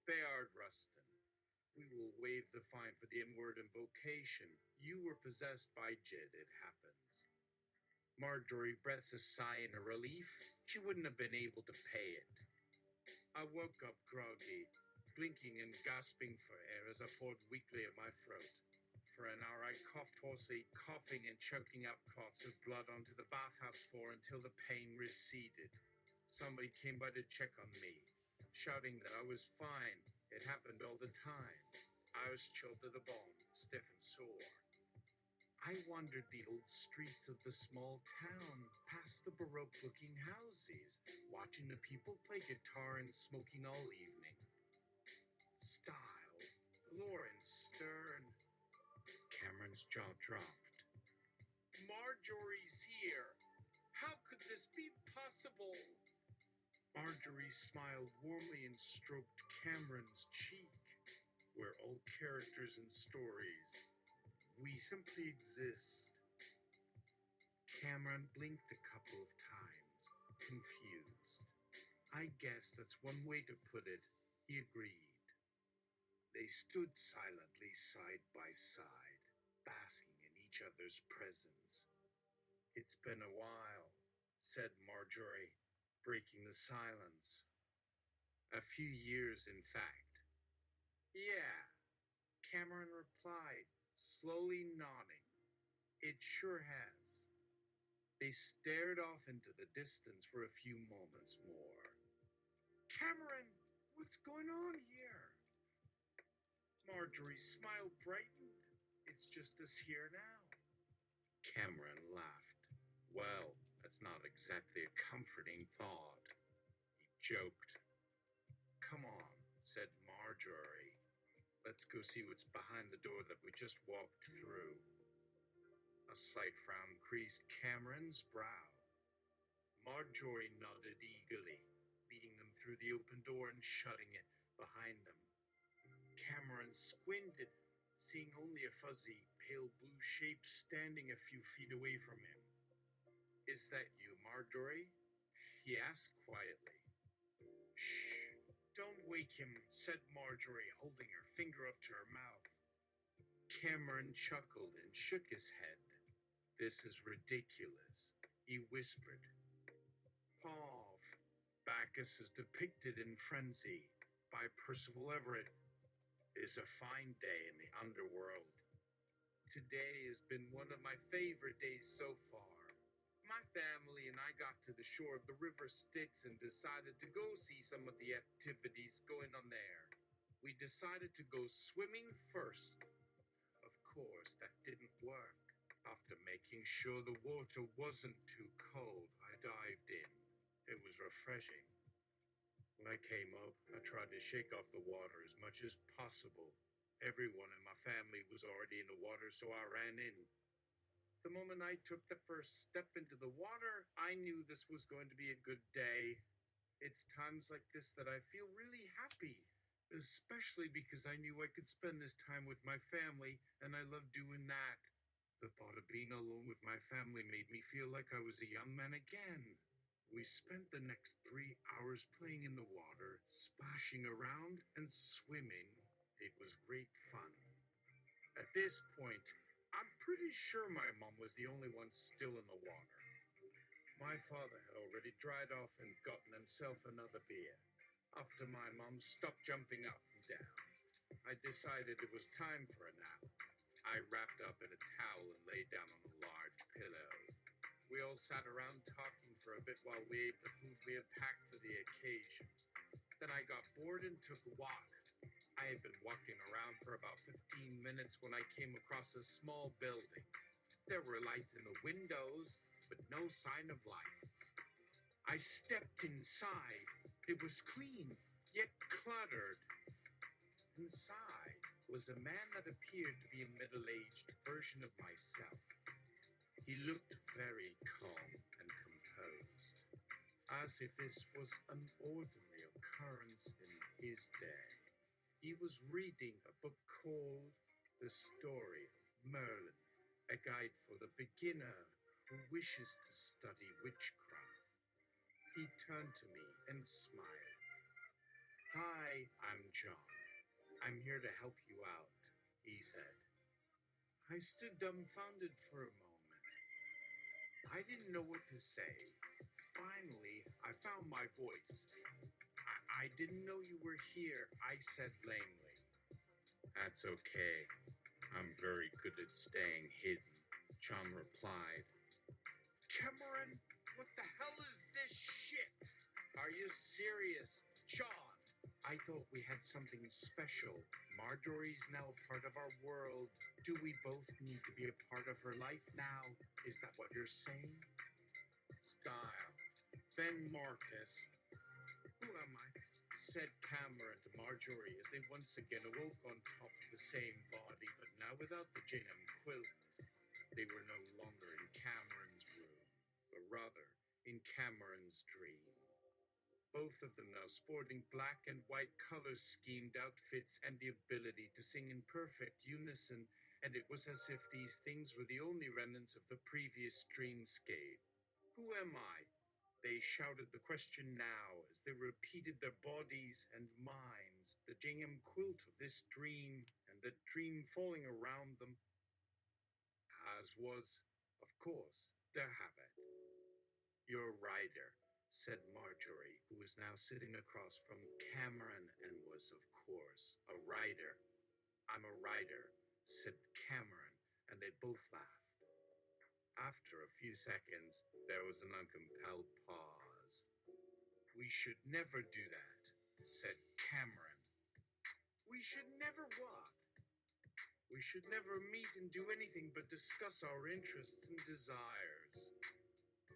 Bayard Rustin. We will waive the fine for the M-word invocation. You were possessed by Jid, it happens. Marjorie breaths a sigh in her relief. She wouldn't have been able to pay it. I woke up groggy, blinking and gasping for air as I poured weakly at my throat. For an hour I coughed hoarsely, coughing and choking up clots of blood onto the bathhouse floor until the pain receded. Somebody came by to check on me, shouting that I was fine. It happened all the time. I was chilled to the bone, stiff and sore. I wandered the old streets of the small town, past the Baroque-looking houses, watching the people play guitar and smoking all evening. Style, Lawrence Stern. Cameron's jaw dropped. Marjorie's here. How could this be possible? Marjorie smiled warmly and stroked Cameron's cheek. We're all characters and stories. We simply exist. Cameron blinked a couple of times, confused. I guess that's one way to put it, he agreed. They stood silently side by side, basking in each other's presence. It's been a while, said Marjorie, breaking the silence. A few years, in fact. Yeah, Cameron replied, slowly nodding. It sure has. They stared off into the distance for a few moments more. Cameron, what's going on here? Marjorie's smile brightened. It's just us here now. Cameron laughed. Well, that's not exactly a comforting thought. He joked. Come on, said Marjorie. Let's go see what's behind the door that we just walked through. A slight frown creased Cameron's brow. Marjorie nodded eagerly, leading them through the open door and shutting it behind them. Cameron squinted, seeing only a fuzzy, pale blue shape standing a few feet away from him. Is that you, Marjorie? He asked quietly. Shh, don't wake him, said Marjorie, holding her finger up to her mouth. Cameron chuckled and shook his head. This is ridiculous, he whispered. Pav, Bacchus is depicted in frenzy by Percival Everett. It is a fine day in the underworld. Today has been one of my favorite days so far. My family and I got to the shore of the river Styx and decided to go see some of the activities going on there. We decided to go swimming first. Of course, that didn't work. After making sure the water wasn't too cold, I dived in. It was refreshing. When I came up, I tried to shake off the water as much as possible. Everyone in my family was already in the water, so I ran in. The moment I took the first step into the water, I knew this was going to be a good day. It's times like this that I feel really happy, especially because I knew I could spend this time with my family, and I love doing that. The thought of being alone with my family made me feel like I was a young man again. We spent the next 3 hours playing in the water, splashing around, and swimming. It was great fun. At this point, I'm pretty sure my mom was the only one still in the water. My father had already dried off and gotten himself another beer. After my mom stopped jumping up and down, I decided it was time for a nap. I wrapped up in a towel and lay down on a large pillow. We all sat around talking for a bit while we ate the food we had packed for the occasion. Then I got bored and took a walk. I had been walking around for about 15 minutes when I came across a small building. There were lights in the windows, but no sign of life. I stepped inside. It was clean, yet cluttered. Inside was a man that appeared to be a middle-aged version of myself. He looked very calm and composed, as if this was an ordinary occurrence in his day. He was reading a book called The Story of Merlin, a guide for the beginner who wishes to study witchcraft. He turned to me and smiled. "Hi, I'm John. I'm here to help you out," he said. I stood dumbfounded for a moment. I didn't know what to say. Finally, I found my voice. I didn't know you were here," I said lamely. "That's okay. I'm very good at staying hidden," John replied. "Cameron, what the hell is this shit? Are you serious? John, I thought we had something special. Marjorie's now a part of our world. Do we both need to be a part of her life now? Is that what you're saying?" "Style. Ben Marcus. Who am I?" said Cameron to Marjorie as they once again awoke on top of the same body, but now without the gingham quilt. They were no longer in Cameron's room, but rather in Cameron's dream. Both of them now sporting black and white color-schemed outfits and the ability to sing in perfect unison, and it was as if these things were the only remnants of the previous dreamscape. "Who am I?" They shouted the question now as they repeated their bodies and minds, the gingham quilt of this dream and the dream falling around them, as was, of course, their habit. "You're a writer," said Marjorie, who was now sitting across from Cameron and was, of course, a writer. "I'm a writer," said Cameron, and they both laughed. After a few seconds, there was an uncompelled pause. "We should never do that," said Cameron. "We should never what?" "We should never meet and do anything but discuss our interests and desires."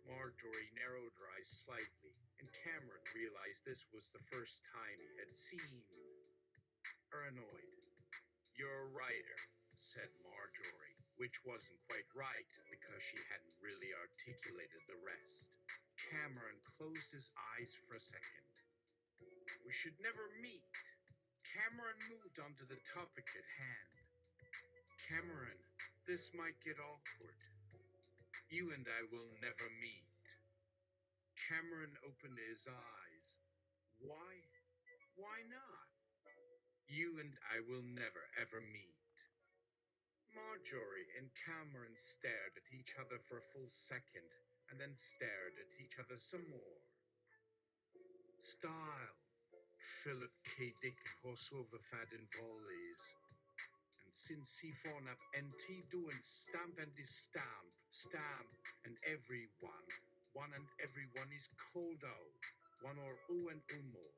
Marjorie narrowed her eyes slightly, and Cameron realized this was the first time he had seen her annoyed. "You're a writer," said Marjorie, which wasn't quite right because she hadn't really articulated the rest. Cameron closed his eyes for a second. "We should never meet." Cameron moved on to the topic at hand. "Cameron, this might get awkward. You and I will never meet." Cameron opened his eyes. "Why? Why not?" "You and I will never ever meet." Marjorie and Cameron stared at each other for a full second, and then stared at each other some more. "Style." Philip K. Dick Horsovafad in volleys. "And since he phone up NT doing stamp and is stamp, and everyone, one and everyone is cold out. One or o and more.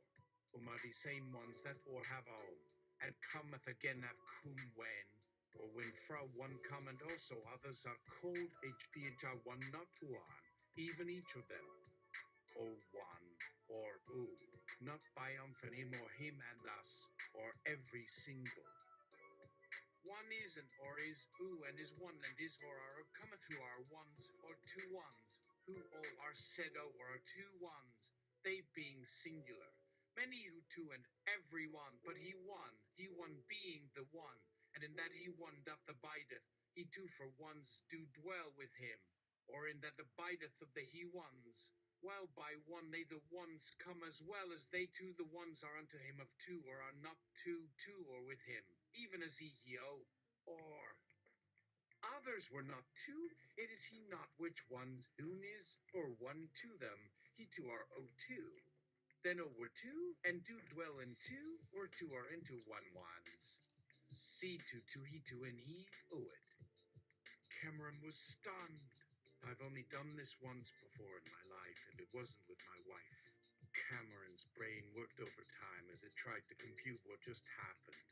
Are the same ones that or have on, and cometh again have cum when, or when fra one come and also others are cold HPH one not one, even each of them, or one, or not by him or him and us, or every single. One isn't, or is who, and is one, and is, or are, or cometh who are ones, or two ones, who all are said, or are two ones, they being singular. Many who two, and every one, but he one being the one, and in that he one doth abideth, he two for ones do dwell with him, or in that abideth of the he ones. While by one they the ones come as well as they two the ones are unto him of two, or are not two, or with him, even as he or others were not two, it is he not which ones whom is, or one to them, he two are o two. Then O were two, and do dwell in two, or two are into one ones. See two, he two, and he o it. Cameron was stunned. I've only done this once before in my life, and it wasn't with my wife. Cameron's brain worked overtime as it tried to compute what just happened.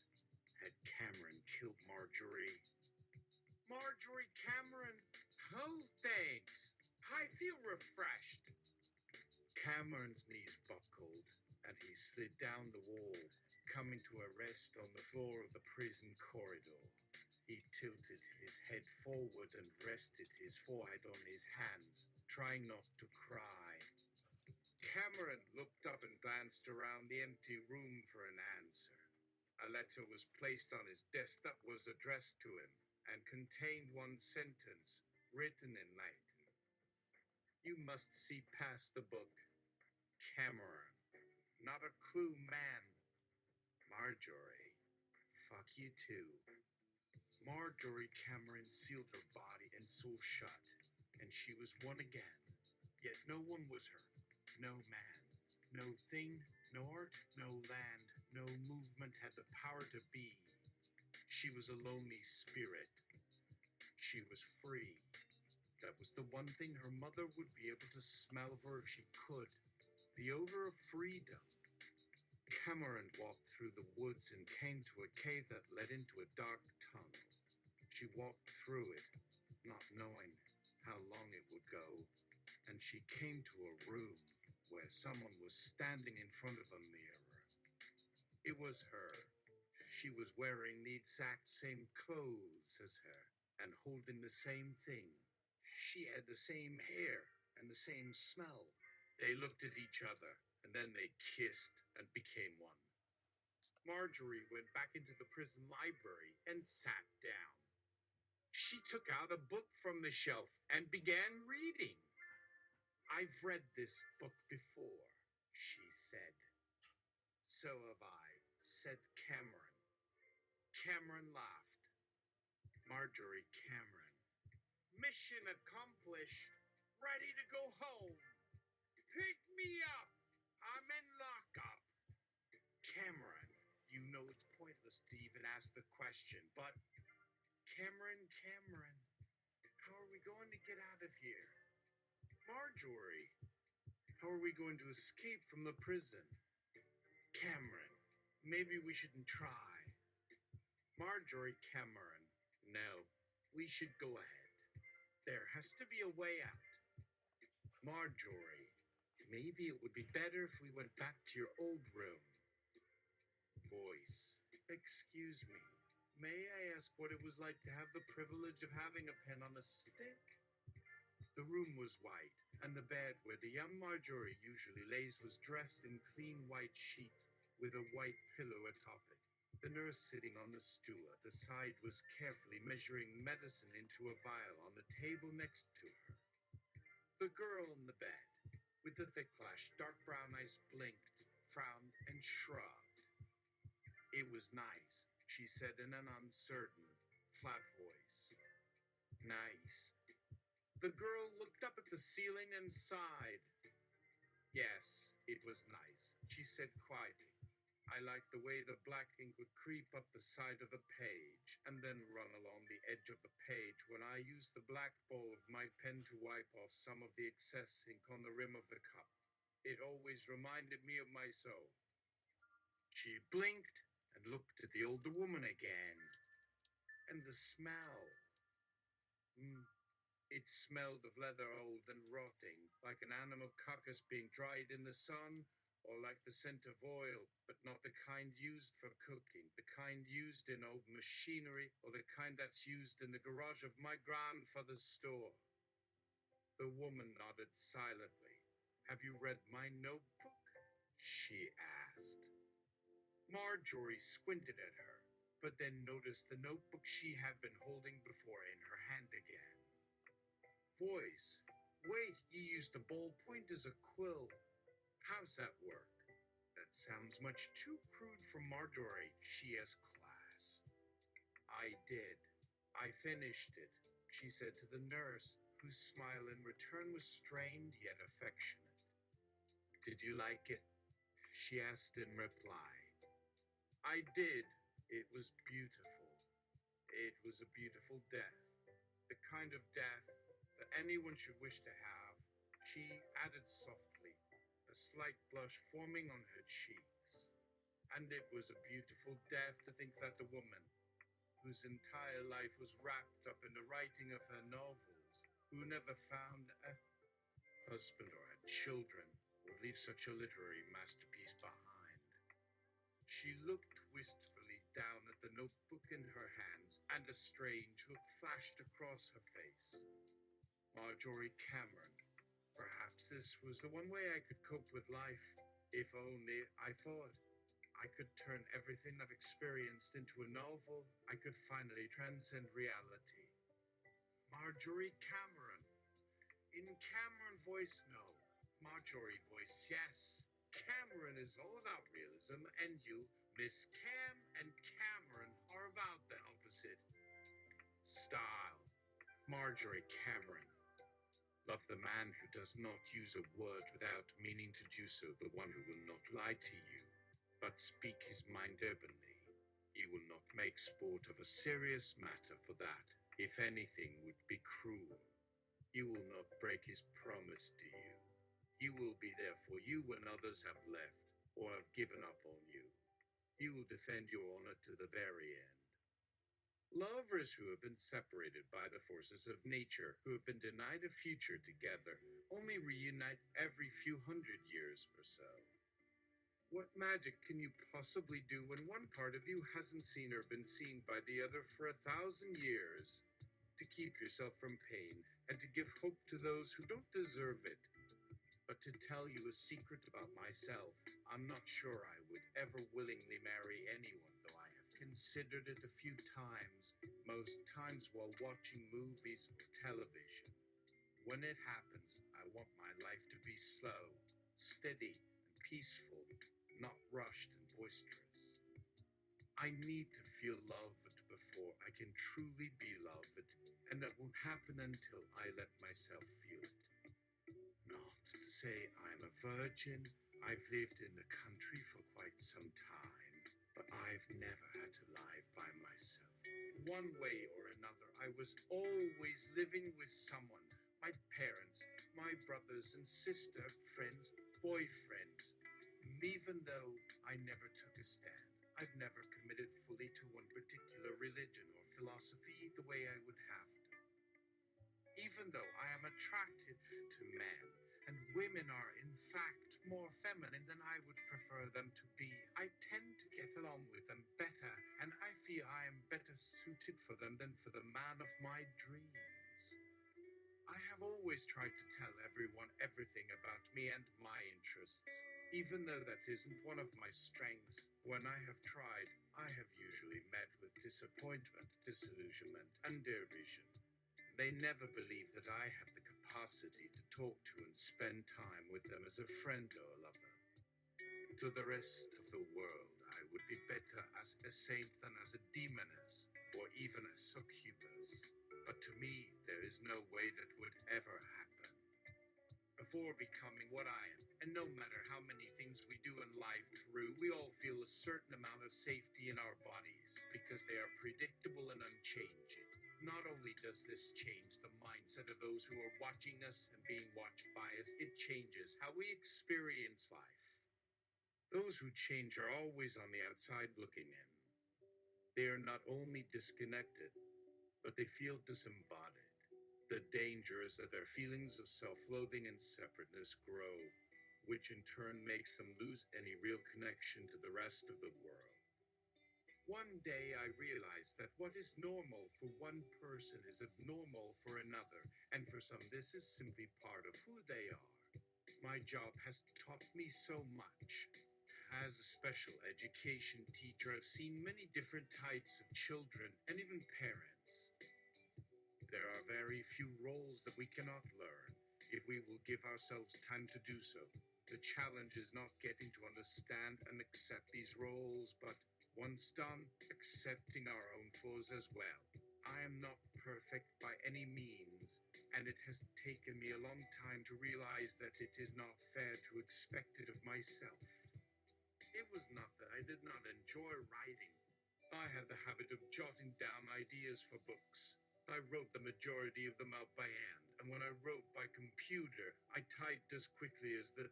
Had Cameron killed Marjorie? Marjorie Cameron? Oh, thanks. I feel refreshed. Cameron's knees buckled, and he slid down the wall, coming to a rest on the floor of the prison corridor. He tilted his head forward and rested his forehead on his hands, trying not to cry. Cameron looked up and glanced around the empty room for an answer. A letter was placed on his desk that was addressed to him and contained one sentence, written in Latin. You must see past the book, Cameron. Not a clue, man. Marjorie. Fuck you too. Marjorie Cameron sealed her body and soul shut, and she was one again. Yet no one was her. No man. No thing, no art, no land, no movement had the power to be. She was a lonely spirit. She was free. That was the one thing her mother would be able to smell of her if she could. The odor of freedom. Cameron walked through the woods and came to a cave that led into a dark tunnel. She walked through it, not knowing how long it would go, and she came to a room where someone was standing in front of a mirror. It was her. She was wearing the exact same clothes as her and holding the same thing. She had the same hair and the same smell. They looked at each other, and then they kissed and became one. Marjorie went back into the prison library and sat down. She took out a book from the shelf and began reading. I've read this book before, she said. So have I, said Cameron. Cameron laughed. Marjorie Cameron. Mission accomplished. Ready to go home. Pick me up. I'm in lockup. Cameron, you know it's pointless to even ask the question, but Cameron, how are we going to get out of here? Marjorie, how are we going to escape from the prison? Cameron, maybe we shouldn't try. Marjorie Cameron, no, we should go ahead. There has to be a way out. Marjorie, maybe it would be better if we went back to your old room. Voice, excuse me, may I ask what it was like to have the privilege of having a pen on a stick? The room was white, and the bed where the young Marjorie usually lays was dressed in clean white sheets with a white pillow atop it. The nurse sitting on the stool at the side was carefully measuring medicine into a vial on the table next to her. The girl in the bed, with the thick lash, dark brown eyes blinked, frowned, and shrugged. It was nice, she said in an uncertain, flat voice. Nice. The girl looked up at the ceiling and sighed. Yes, it was nice, she said quietly. I liked the way the black ink would creep up the side of the page and then run along the edge of the page when I used the black ball of my pen to wipe off some of the excess ink on the rim of the cup. It always reminded me of my soul. She blinked and looked at the older woman again. And the smell. It smelled of leather old and rotting, like an animal carcass being dried in the sun or like the scent of oil, but not the kind used for cooking, the kind used in old machinery, or the kind that's used in the garage of my grandfather's store. The woman nodded silently. Have you read my notebook? She asked. Marjorie squinted at her, but then noticed the notebook she had been holding before in her hand again. Voice. Wait, you used a ballpoint as a quill. How's that work? That sounds much too crude for Marjorie. She has class. I did. I finished it, she said to the nurse, whose smile in return was strained yet affectionate. Did you like it? She asked in reply. I did. It was beautiful. It was a beautiful death. The kind of death that anyone should wish to have, she added softly, a slight blush forming on her cheeks. And it was a beautiful death to think that the woman, whose entire life was wrapped up in the writing of her novels, who never found a husband or had children, would leave such a literary masterpiece behind. She looked wistfully down at the notebook in her hands, and a strange look flashed across her face. Marjorie Cameron. Perhaps this was the one way I could cope with life. If only, I thought, I could turn everything I've experienced into a novel, I could finally transcend reality. Marjorie Cameron. In Cameron voice, no. Marjorie voice, yes. Cameron is all about realism, and you, Miss Cam and Cameron, are about the opposite. Style. Marjorie Cameron. Love the man who does not use a word without meaning to do so, the one who will not lie to you, but speak his mind openly. He will not make sport of a serious matter, for that, if anything, would be cruel. He will not break his promise to you. He will be there for you when others have left or have given up on you. He will defend your honor to the very end. Lovers who have been separated by the forces of nature, who have been denied a future together, only reunite every few hundred years or so. What magic can you possibly do when one part of you hasn't seen or been seen by the other for 1,000 years? To keep yourself from pain and to give hope to those who don't deserve it. But to tell you a secret about myself, I'm not sure I would ever willingly marry anyone, though I have considered it a few times, most times while watching movies or television. When it happens, I want my life to be slow, steady, and peaceful, not rushed and boisterous. I need to feel loved before I can truly be loved, and that won't happen until I let myself feel it. Not to say I'm a virgin. I've lived in the country for quite some time, but I've never had to live by myself. One way or another, I was always living with someone. My parents, my brothers and sister, friends, boyfriends. Even though I never took a stand, I've never committed fully to one particular religion or philosophy the way I would have to. Even though I am attracted to men, and women are in fact more feminine than I would prefer them to be, I tend to get along with them better, and I feel I am better suited for them than for the man of my dreams. I have always tried to tell everyone everything about me and my interests, even though that isn't one of my strengths. When I have tried, I have usually met with disappointment, disillusionment, and derision. They never believe that I have the capacity to talk to and spend time with them as a friend or a lover. To the rest of the world, I would be better as a saint than as a demoness, or even a succubus. But to me, there is no way that would ever happen. Before becoming what I am, and no matter how many things we do in life true, we all feel a certain amount of safety in our bodies because they are predictable and unchanging. Not only does this change the mindset of those who are watching us and being watched by us, it changes how we experience life. Those who change are always on the outside looking in. They are not only disconnected, but they feel disembodied. The danger is that their feelings of self-loathing and separateness grow. which in turn makes them lose any real connection to the rest of the world. One day I realized that what is normal for one person is abnormal for another, and for some this is simply part of who they are. My job has taught me so much. As a special education teacher, I've seen many different types of children and even parents. There are very few roles that we cannot learn if we will give ourselves time to do so. The challenge is not getting to understand and accept these roles, but once done, accepting our own flaws as well. I am not perfect by any means, and it has taken me a long time to realize that it is not fair to expect it of myself. It was not that I did not enjoy writing. I had the habit of jotting down ideas for books. I wrote the majority of them out by hand, and when I wrote by computer, I typed as quickly as the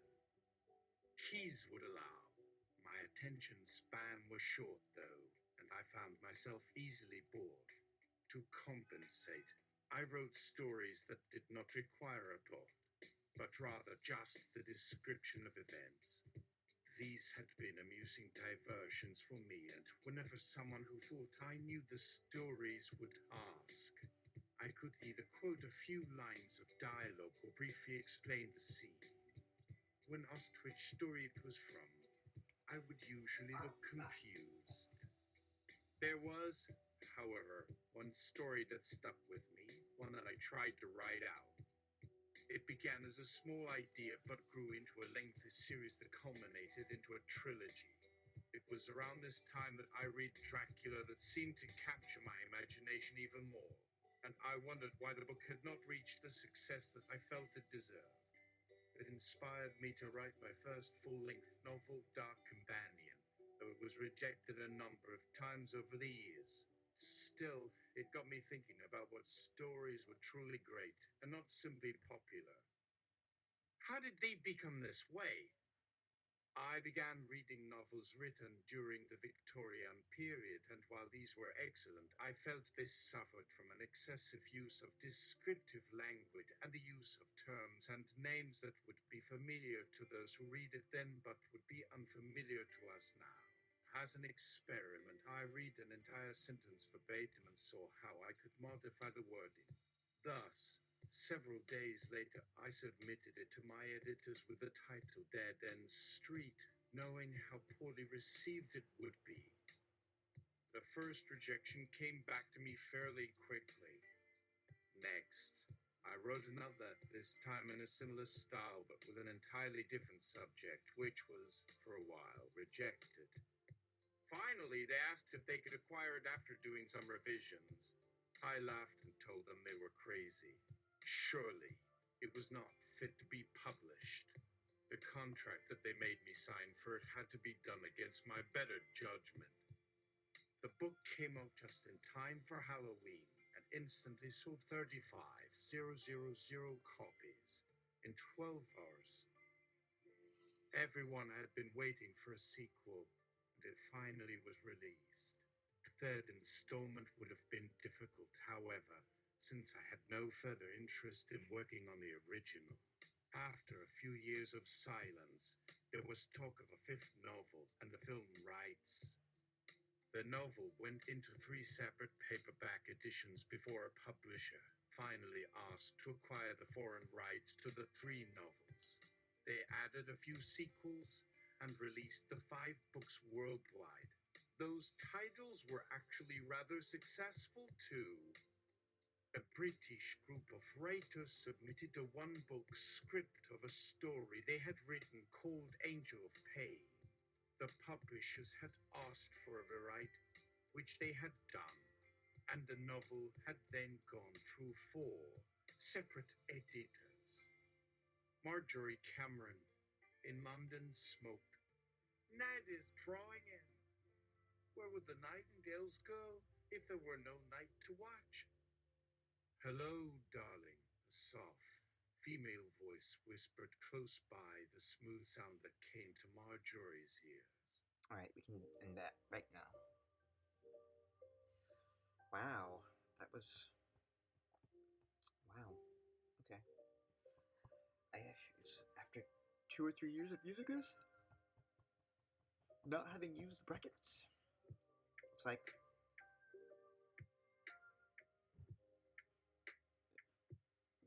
keys would allow. My attention span was short, though, and I found myself easily bored. To compensate, I wrote stories that did not require a plot, but rather just the description of events. These had been amusing diversions for me, and whenever someone who thought I knew the stories would ask, I could either quote a few lines of dialogue or briefly explain the scene. When asked which story it was from, I would usually look confused. There was, however, one story that stuck with me, one that I tried to write out. It began as a small idea but grew into a lengthy series that culminated into a trilogy. It was around this time that I read Dracula that seemed to capture my imagination even more, and I wondered why the book had not reached the success that I felt it deserved. It inspired me to write my first full-length novel, Dark Companion, though it was rejected a number of times over the years. Still, it got me thinking about what stories were truly great and not simply popular. How did they become this way? I began reading novels written during the Victorian period, and while these were excellent, I felt they suffered from an excessive use of descriptive language and the use of terms and names that would be familiar to those who read it then but would be unfamiliar to us now. As an experiment, I read an entire sentence verbatim and saw how I could modify the wording. Thus, several days later, I submitted it to my editors with the title Dead End Street, knowing how poorly received it would be. The first rejection came back to me fairly quickly. Next, I wrote another, this time in a similar style but with an entirely different subject, which was, for a while, rejected. Finally, they asked if they could acquire it after doing some revisions. I laughed and told them they were crazy. Surely, it was not fit to be published. The contract that they made me sign for it had to be done against my better judgment. The book came out just in time for Halloween and instantly sold 35,000 copies in 12 hours. Everyone had been waiting for a sequel, and it finally was released. A third installment would have been difficult, however, since I had no further interest in working on the original. After a few years of silence, there was talk of a fifth novel and the film rights. The novel went into 3 separate paperback editions before a publisher finally asked to acquire the foreign rights to the 3 novels. They added a few sequels and released the 5 books worldwide. Those titles were actually rather successful too. A British group of writers submitted a 1-book script of a story they had written called Angel of Pain. The publishers had asked for a rewrite, which they had done, and the novel had then gone through 4 separate editors. Marjorie Cameron in London smoked. Night is drawing in. Where would the nightingales go if there were no night to watch? Hello, darling, a soft, female voice whispered close by, the smooth sound that came to Marjorie's ears. Alright, we can end that right now. Wow, that was... Wow. Okay. It's after 2 or 3 years of using this, not having used brackets. It's like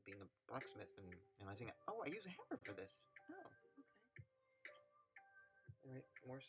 being a blacksmith and realizing, oh, I use a hammer for this. Oh, okay. Alright, more soon.